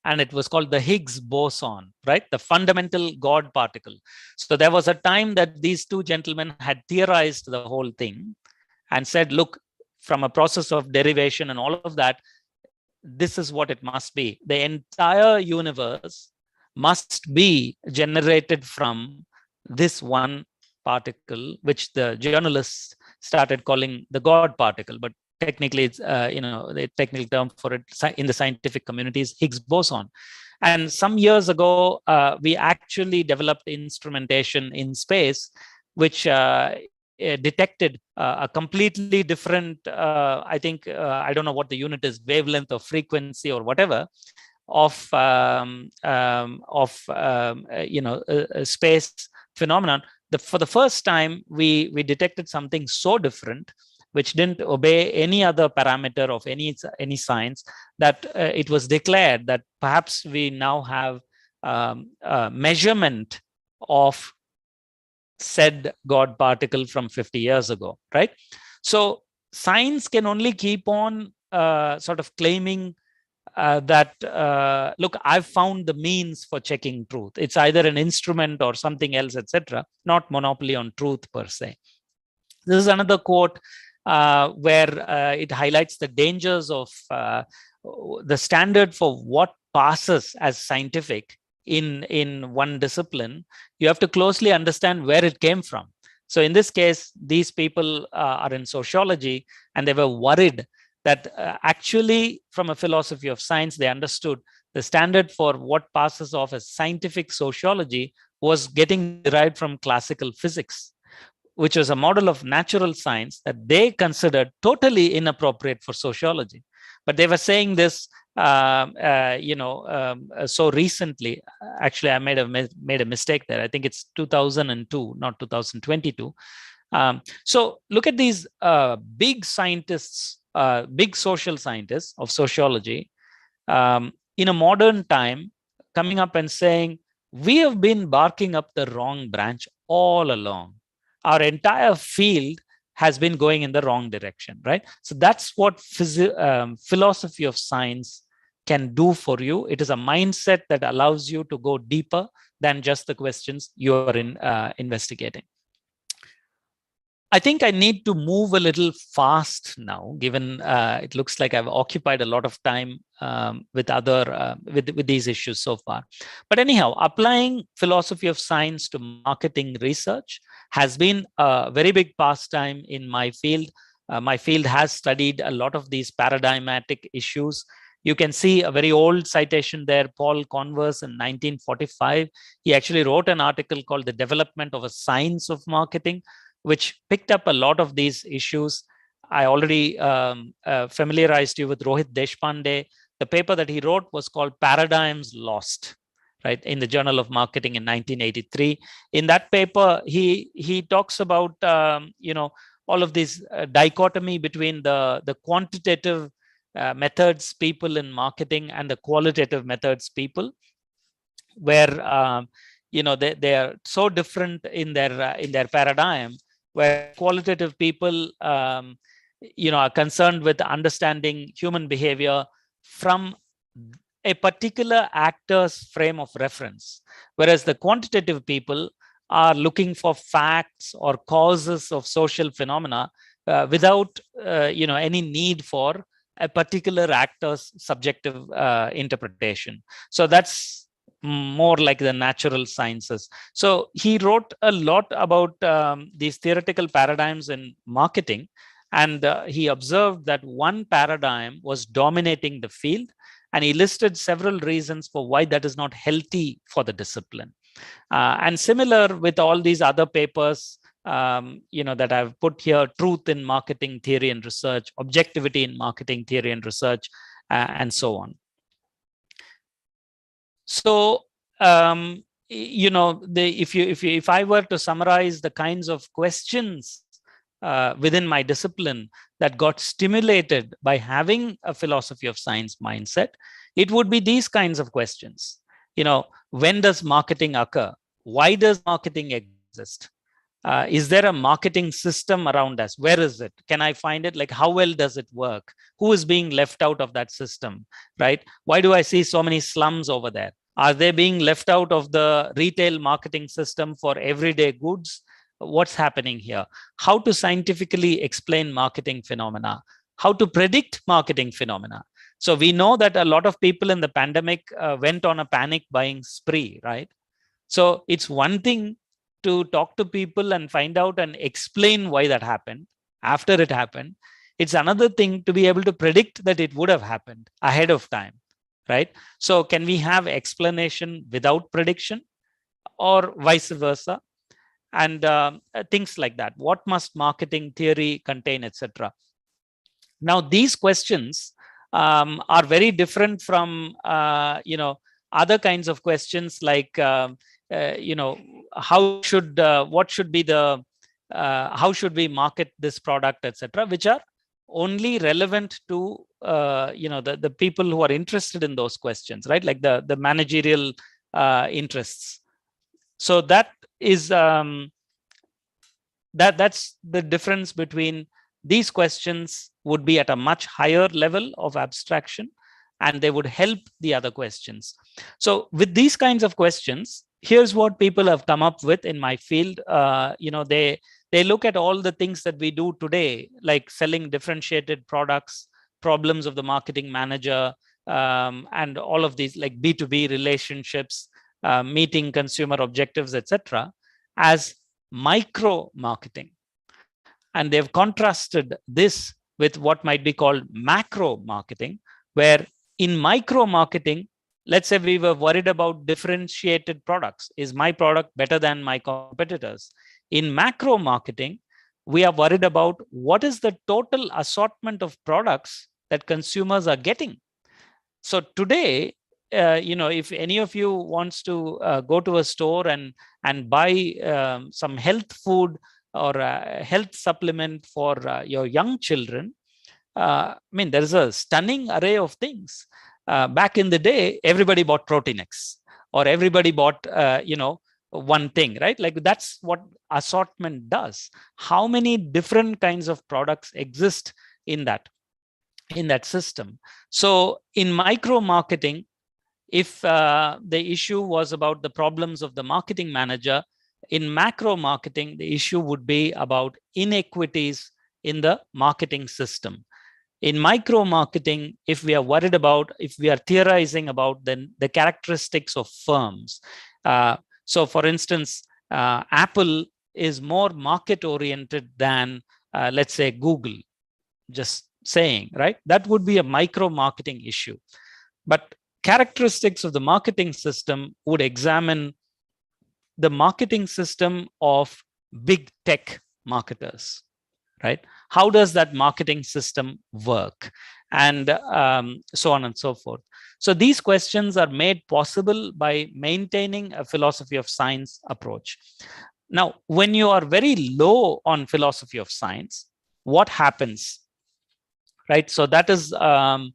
And it was called the Higgs Boson, right? The fundamental God particle. So there was a time that these two gentlemen had theorized the whole thing and said, look, from a process of derivation and all of that, this is what it must be. The entire universe must be generated from this one particle, which the journalists started calling the God particle. But technically, it's, the technical term for it in the scientific community is Higgs boson. And some years ago, we actually developed instrumentation in space, which detected a completely different, I think, I don't know what the unit is, wavelength or frequency or whatever, of space phenomenon. For the first time, we detected something so different, which didn't obey any other parameter of any science, that it was declared that perhaps we now have a measurement of said God particle from 50 years ago, right? So science can only keep on sort of claiming that, look, I've found the means for checking truth. It's either an instrument or something else, etc., not monopoly on truth per se. This is another quote where it highlights the dangers of the standard for what passes as scientific in one discipline. You have to closely understand where it came from. So in this case, these people are in sociology, and they were worried that actually, from a philosophy of science, they understood the standard for what passes off as scientific sociology was getting derived from classical physics, which was a model of natural science that they considered totally inappropriate for sociology. But they were saying this, so recently. Actually, I made a mistake there. I think it's 2002, not 2022. So look at these big scientists, big social scientists of sociology, in a modern time, coming up and saying, we have been barking up the wrong branch all along. Our entire field has been going in the wrong direction, right? So that's what philosophy of science can do for you. It is a mindset that allows you to go deeper than just the questions you are investigating. I think I need to move a little fast now, given it looks like I've occupied a lot of time with these issues so far. But anyhow, applying philosophy of science to marketing research has been a very big pastime in my field. My field has studied a lot of these paradigmatic issues. You can see a very old citation there, Paul Converse in 1945. He actually wrote an article called The Development of a Science of Marketing, which picked up a lot of these issues. I already familiarized you with Rohit Deshpande. The paper that he wrote was called Paradigms Lost, right, in the Journal of Marketing in 1983. In that paper, he talks about all of this dichotomy between the quantitative methods people in marketing and the qualitative methods people, where they are so different in their paradigm, where qualitative people are concerned with understanding human behavior from a particular actor's frame of reference, whereas the quantitative people are looking for facts or causes of social phenomena without any need for a particular actor's subjective interpretation. So that's more like the natural sciences. So he wrote a lot about these theoretical paradigms in marketing, and he observed that one paradigm was dominating the field, and he listed several reasons for why that is not healthy for the discipline. And similar with all these other papers that I've put here: truth in marketing theory and research, objectivity in marketing theory and research, and so on. So if I were to summarize the kinds of questions within my discipline that got stimulated by having a philosophy of science mindset, it would be these kinds of questions. When does marketing occur? Why does marketing exist? Is there a marketing system around us? Where is it? Can I find it? Like, how well does it work? Who is being left out of that system, right? Why do I see so many slums over there? Are they being left out of the retail marketing system for everyday goods? What's happening here? How to scientifically explain marketing phenomena? How to predict marketing phenomena? So we know that a lot of people in the pandemic went on a panic buying spree, right? So it's one thing to talk to people and find out and explain why that happened after it happened. It's another thing to be able to predict that it would have happened ahead of time, right? So can we have explanation without prediction, or vice versa? And things like that. What must marketing theory contain, etc.? Now, these questions are very different from other kinds of questions, like how should we market this product, etc., which are only relevant to the people who are interested in those questions, right? Like the managerial interests. So that is That's the difference between these questions would be at a much higher level of abstraction, and they would help the other questions. So with these kinds of questions, here's what people have come up with in my field. They look at all the things that we do today, like selling differentiated products, problems of the marketing manager, and all of these like B2B relationships, meeting consumer objectives, etc., as micro marketing. And they've contrasted this with what might be called macro marketing, where in micro marketing, let's say we were worried about differentiated products. Is my product better than my competitors? In macro marketing, we are worried about what is the total assortment of products that consumers are getting. So today, if any of you wants to go to a store and buy some health food or a health supplement for your young children, I mean, there's a stunning array of things. Back in the day, everybody bought Protein-X, or everybody bought, one thing, right? Like that's what assortment does. How many different kinds of products exist in that system? So in micro marketing, if the issue was about the problems of the marketing manager, in macro marketing, the issue would be about inequities in the marketing system. In micro marketing, if we are theorizing about the characteristics of firms. So for instance, Apple is more market oriented than, let's say, Google, just saying, right? That would be a micro marketing issue. But characteristics of the marketing system would examine the marketing system of big tech marketers, right? How does that marketing system work? And so on and so forth. So these questions are made possible by maintaining a philosophy of science approach. Now, when you are very low on philosophy of science, what happens, right? So that is also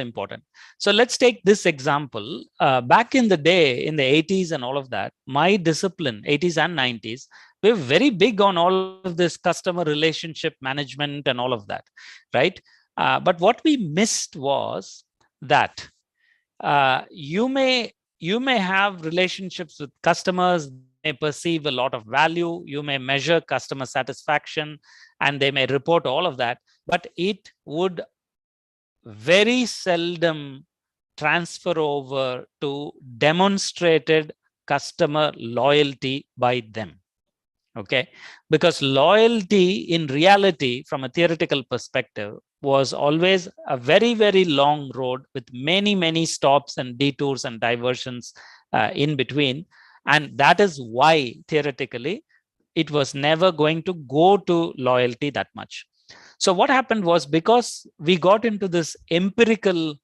important. So let's take this example. Back in the day, in the 80s and all of that, my discipline, 80s and 90s, we were very big on all of this customer relationship management and all of that, right? But what we missed was that you may have relationships with customers, may perceive a lot of value, you may measure customer satisfaction, and they may report all of that, but it would very seldom transfer over to demonstrated customer loyalty by them. Okay, because loyalty in reality, from a theoretical perspective, was always a very, very long road with many, many stops and detours and diversions in between. And that is why theoretically it was never going to go to loyalty that much. So what happened was, because we got into this empirical,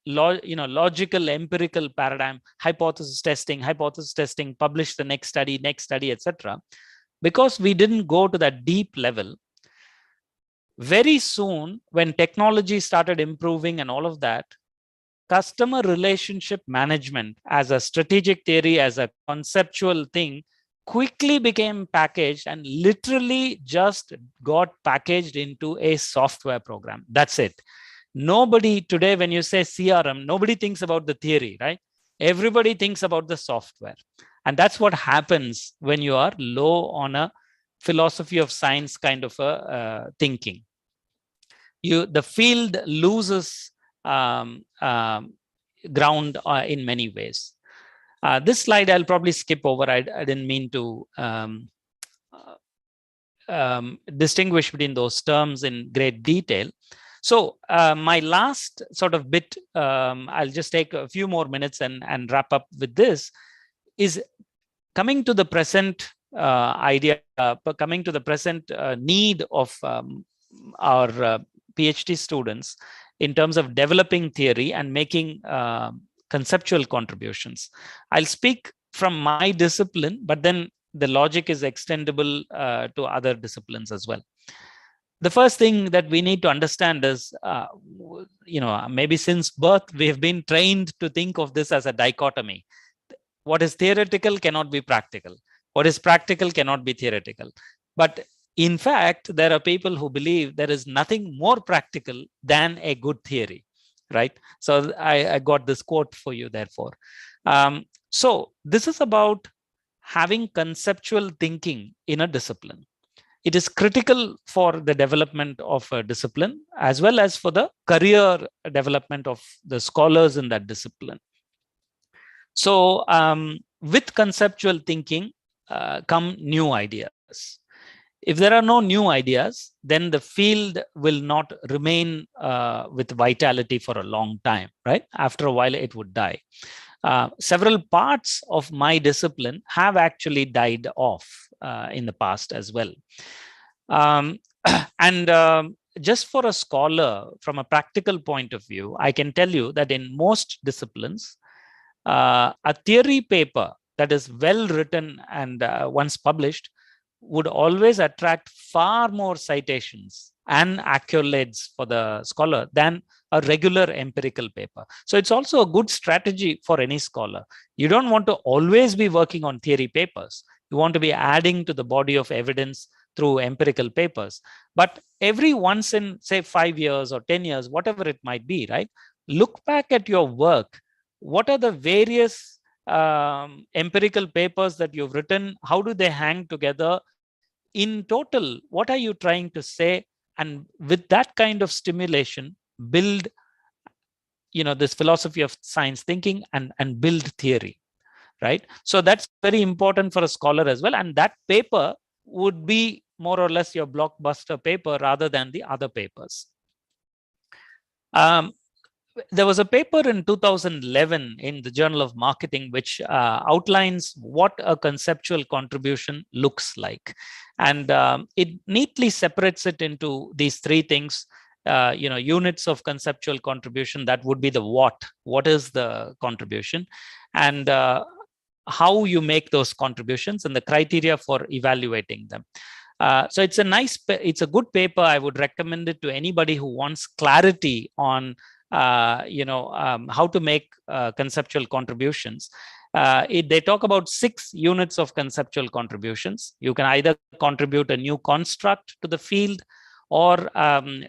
logical empirical paradigm, hypothesis testing, publish the next study, etc. Because we didn't go to that deep level, very soon when technology started improving and all of that, customer relationship management as a strategic theory, as a conceptual thing, quickly became packaged and literally just got packaged into a software program. That's it. Nobody today, when you say CRM, nobody thinks about the theory, right? Everybody thinks about the software. And that's what happens when you are low on a philosophy of science kind of a thinking. The field loses ground in many ways. This slide I'll probably skip over. I didn't mean to distinguish between those terms in great detail. So my last sort of bit, I'll just take a few more minutes and wrap up with this, is coming to the present idea, coming to the present need of our PhD students in terms of developing theory and making conceptual contributions. I'll speak from my discipline, but then the logic is extendable to other disciplines as well. The first thing that we need to understand is, maybe since birth, we've been trained to think of this as a dichotomy. What is theoretical cannot be practical. What is practical cannot be theoretical. But in fact, there are people who believe there is nothing more practical than a good theory, right? So I got this quote for you, therefore. So this is about having conceptual thinking in a discipline. It is critical for the development of a discipline as well as for the career development of the scholars in that discipline. So with conceptual thinking come new ideas. If there are no new ideas, then the field will not remain with vitality for a long time, right? After a while, it would die. Several parts of my discipline have actually died off in the past as well. And just for a scholar, from a practical point of view, I can tell you that in most disciplines, a theory paper that is well written and once published would always attract far more citations and accolades for the scholar than a regular empirical paper. So it's also a good strategy for any scholar. You don't want to always be working on theory papers. You want to be adding to the body of evidence through empirical papers. But every once in, say, 5 years or 10 years, whatever it might be, right? Look back at your work. What are the various empirical papers that you've written? How do they hang together? In total, what are you trying to say? And with that kind of stimulation, build, this philosophy of science thinking and build theory, right? So that's very important for a scholar as well. And that paper would be more or less your blockbuster paper rather than the other papers. There was a paper in 2011 in the Journal of Marketing which outlines what a conceptual contribution looks like. And it neatly separates it into these three things. Units of conceptual contribution, that would be the what is the contribution, and how you make those contributions and the criteria for evaluating them. So it's a good paper. I would recommend it to anybody who wants clarity on how to make conceptual contributions. They talk about 6 units of conceptual contributions. You can either contribute a new construct to the field, or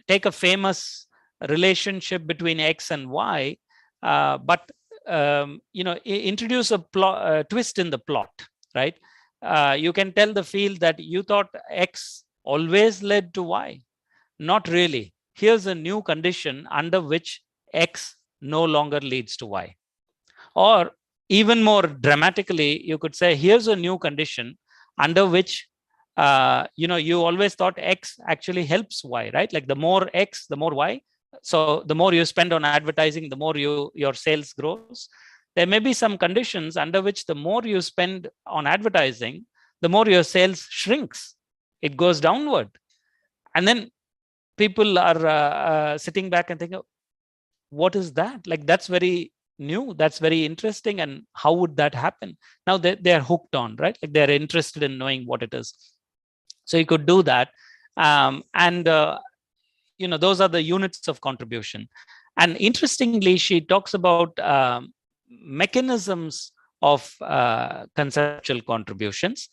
take a famous relationship between X and Y, but introduce a twist in the plot, right? You can tell the field that you thought X always led to Y. Not really. Here's a new condition under which X no longer leads to Y. Or even more dramatically, you could say, here's a new condition under which, you always thought X actually helps Y, right? Like the more X, the more Y. So the more you spend on advertising, the more your sales grows. There may be some conditions under which the more you spend on advertising, the more your sales shrinks. It goes downward. And then people are sitting back and thinking, what is that? Like, that's very new. That's very interesting. And how would that happen? Now they're hooked on, right? Like they're interested in knowing what it is. So you could do that. Those are the units of contribution. And interestingly, she talks about mechanisms of conceptual contributions,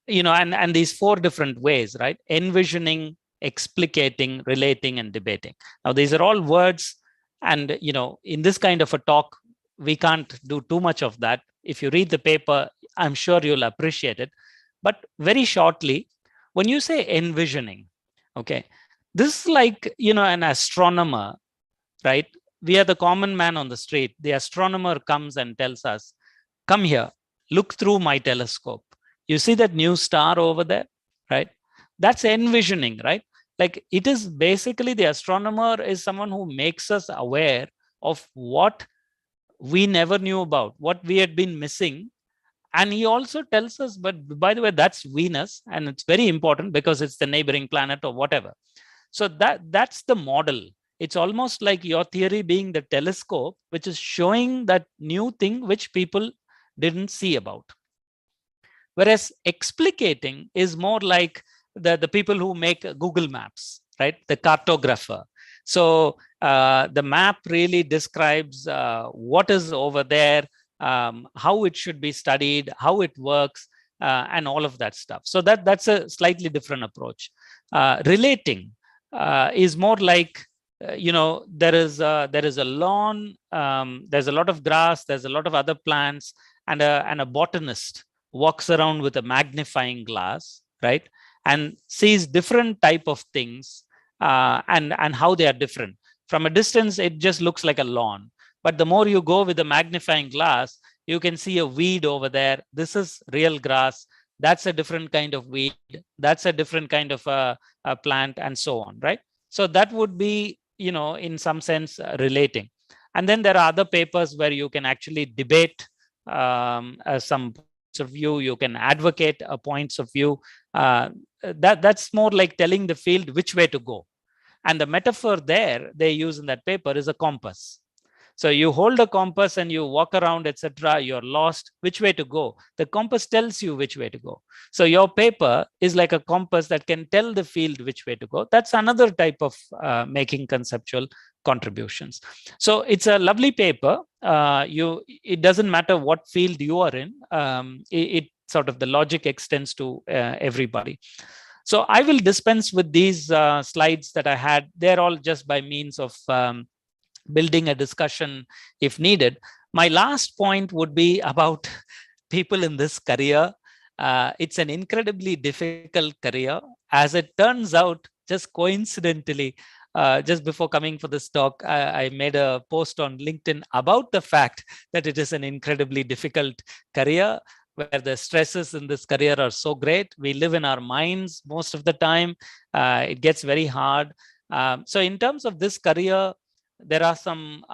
and these 4 different ways, right? Envisioning, explicating, relating, and debating. Now, these are all words. And, in this kind of a talk, we can't do too much of that. If you read the paper, I'm sure you'll appreciate it. But very shortly, when you say envisioning, okay, this is like, an astronomer, right? We are the common man on the street. The astronomer comes and tells us, come here, look through my telescope. You see that new star over there, right? That's envisioning, right? Like, it is basically, the astronomer is someone who makes us aware of what we never knew about, what we had been missing. And he also tells us, but by the way, that's Venus, and it's very important because it's the neighboring planet or whatever. So that's the model. It's almost like your theory being the telescope, which is showing that new thing which people didn't see about. Whereas explicating is more like the people who make Google Maps, right? The cartographer. So the map really describes what is over there, how it should be studied, how it works. and all of that stuff. So that's a slightly different approach. Relating is more like, there is a lawn, there's a lot of grass, there's a lot of other plants, and a botanist walks around with a magnifying glass, right, and sees different type of things, and how they are different. From a distance, it just looks like a lawn, but the more you go with the magnifying glass, you can see a weed over there. This is real grass. That's a different kind of weed. That's a different kind of a plant, and so on, right? So that would be, in some sense, relating. And then there are other papers where you can actually debate some points of view. You can advocate points of view. That's more like telling the field which way to go. And the metaphor there they use in that paper is a compass. So you hold a compass and you walk around, etc. You're lost. Which way to go? The compass tells you which way to go. So your paper is like a compass that can tell the field which way to go. That's another type of making conceptual contributions. So it's a lovely paper. It doesn't matter what field you are in. It sort of, the logic extends to everybody. So I will dispense with these slides that I had. They're all just by means of building a discussion if needed. My last point would be about people in this career. It's an incredibly difficult career. As it turns out, just coincidentally, just before coming for this talk, I made a post on LinkedIn about the fact that it is an incredibly difficult career, where the stresses in this career are so great. We live in our minds most of the time. It gets very hard. So in terms of this career, there are some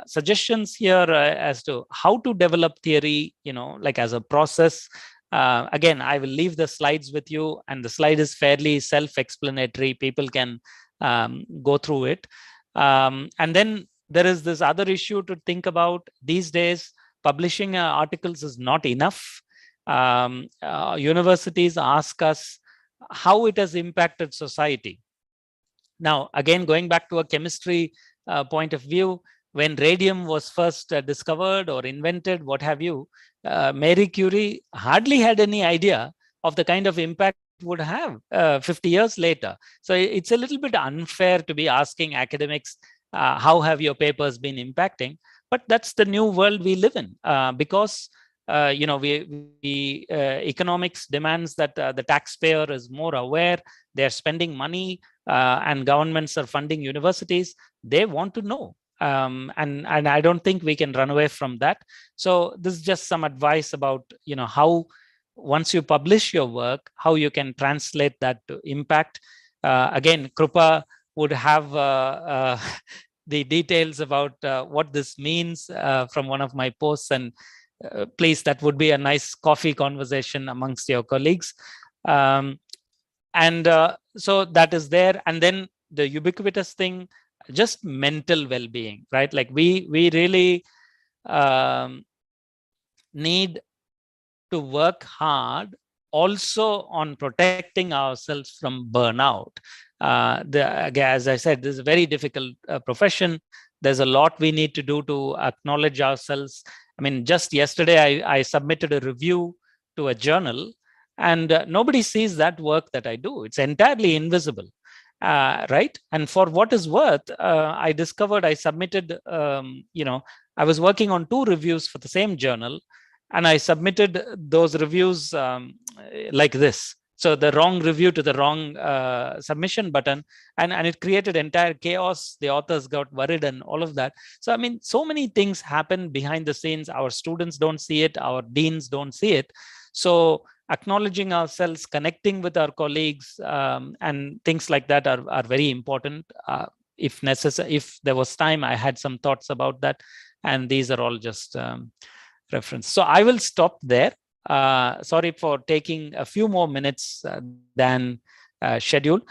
suggestions here as to how to develop theory, like as a process. Again, I will leave the slides with you, and the slide is fairly self-explanatory. People can go through it. And then there is this other issue to think about. These days, publishing articles is not enough. Universities ask us how it has impacted society. Now, again, going back to a chemistry point of view, when radium was first discovered or invented, what have you, Marie Curie hardly had any idea of the kind of impact it would have 50 years later. So it's a little bit unfair to be asking academics, how have your papers been impacting? But that's the new world we live in, because economics demands that the taxpayer is more aware. They're spending money, and governments are funding universities. They want to know, and I don't think we can run away from that. So this is just some advice about how, once you publish your work, how you can translate that to impact. Again, Krupa would have the details about what this means from one of my posts, and please, that would be a nice coffee conversation amongst your colleagues. So that is there. And then the ubiquitous thing, just mental well-being, right? Like we really need to work hard also on protecting ourselves from burnout. As I said, this is a very difficult profession. There's a lot we need to do to acknowledge ourselves. I mean, just yesterday, I submitted a review to a journal, and nobody sees that work that I do. It's entirely invisible, right? And for what is worth, I discovered I submitted, I was working on 2 reviews for the same journal, and I submitted those reviews like this. So the wrong review to the wrong submission button, and it created entire chaos. The authors got worried and all of that. So, I mean, so many things happen behind the scenes. Our students don't see it. Our deans don't see it. So acknowledging ourselves, connecting with our colleagues, and things like that are very important. If necessary, if there was time, I had some thoughts about that. And these are all just reference. So I will stop there. Sorry for taking a few more minutes than scheduled.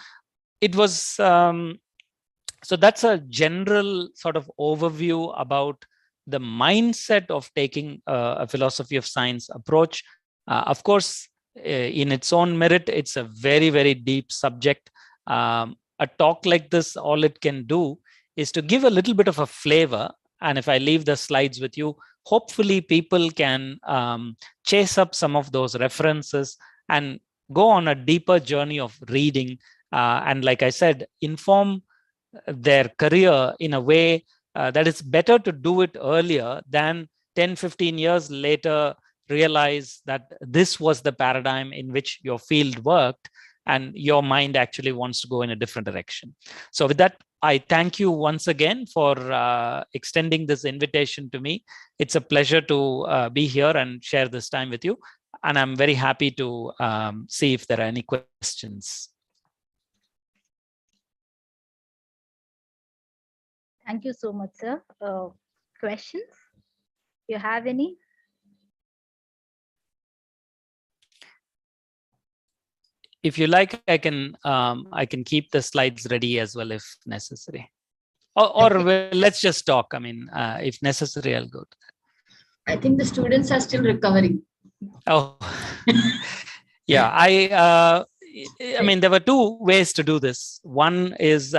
It was, so that's a general sort of overview about the mindset of taking a philosophy of science approach. Of course, in its own merit, it's a very, very deep subject. A talk like this, all it can do is to give a little bit of a flavor. And if I leave the slides with you, hopefully people can chase up some of those references and go on a deeper journey of reading. And like I said, inform their career in a way that it's better to do it earlier than 10, 15 years later, realize that this was the paradigm in which your field worked and your mind actually wants to go in a different direction. So with that, I thank you once again for extending this invitation to me. It's a pleasure to be here and share this time with you. And I'm very happy to see if there are any questions. Thank you so much, sir. Questions? You have any? If you like, I can keep the slides ready as well if necessary. Or let's just talk. I mean, if necessary, I'll go to that. I think the students are still recovering. Oh, yeah. I mean, there were two ways to do this. One is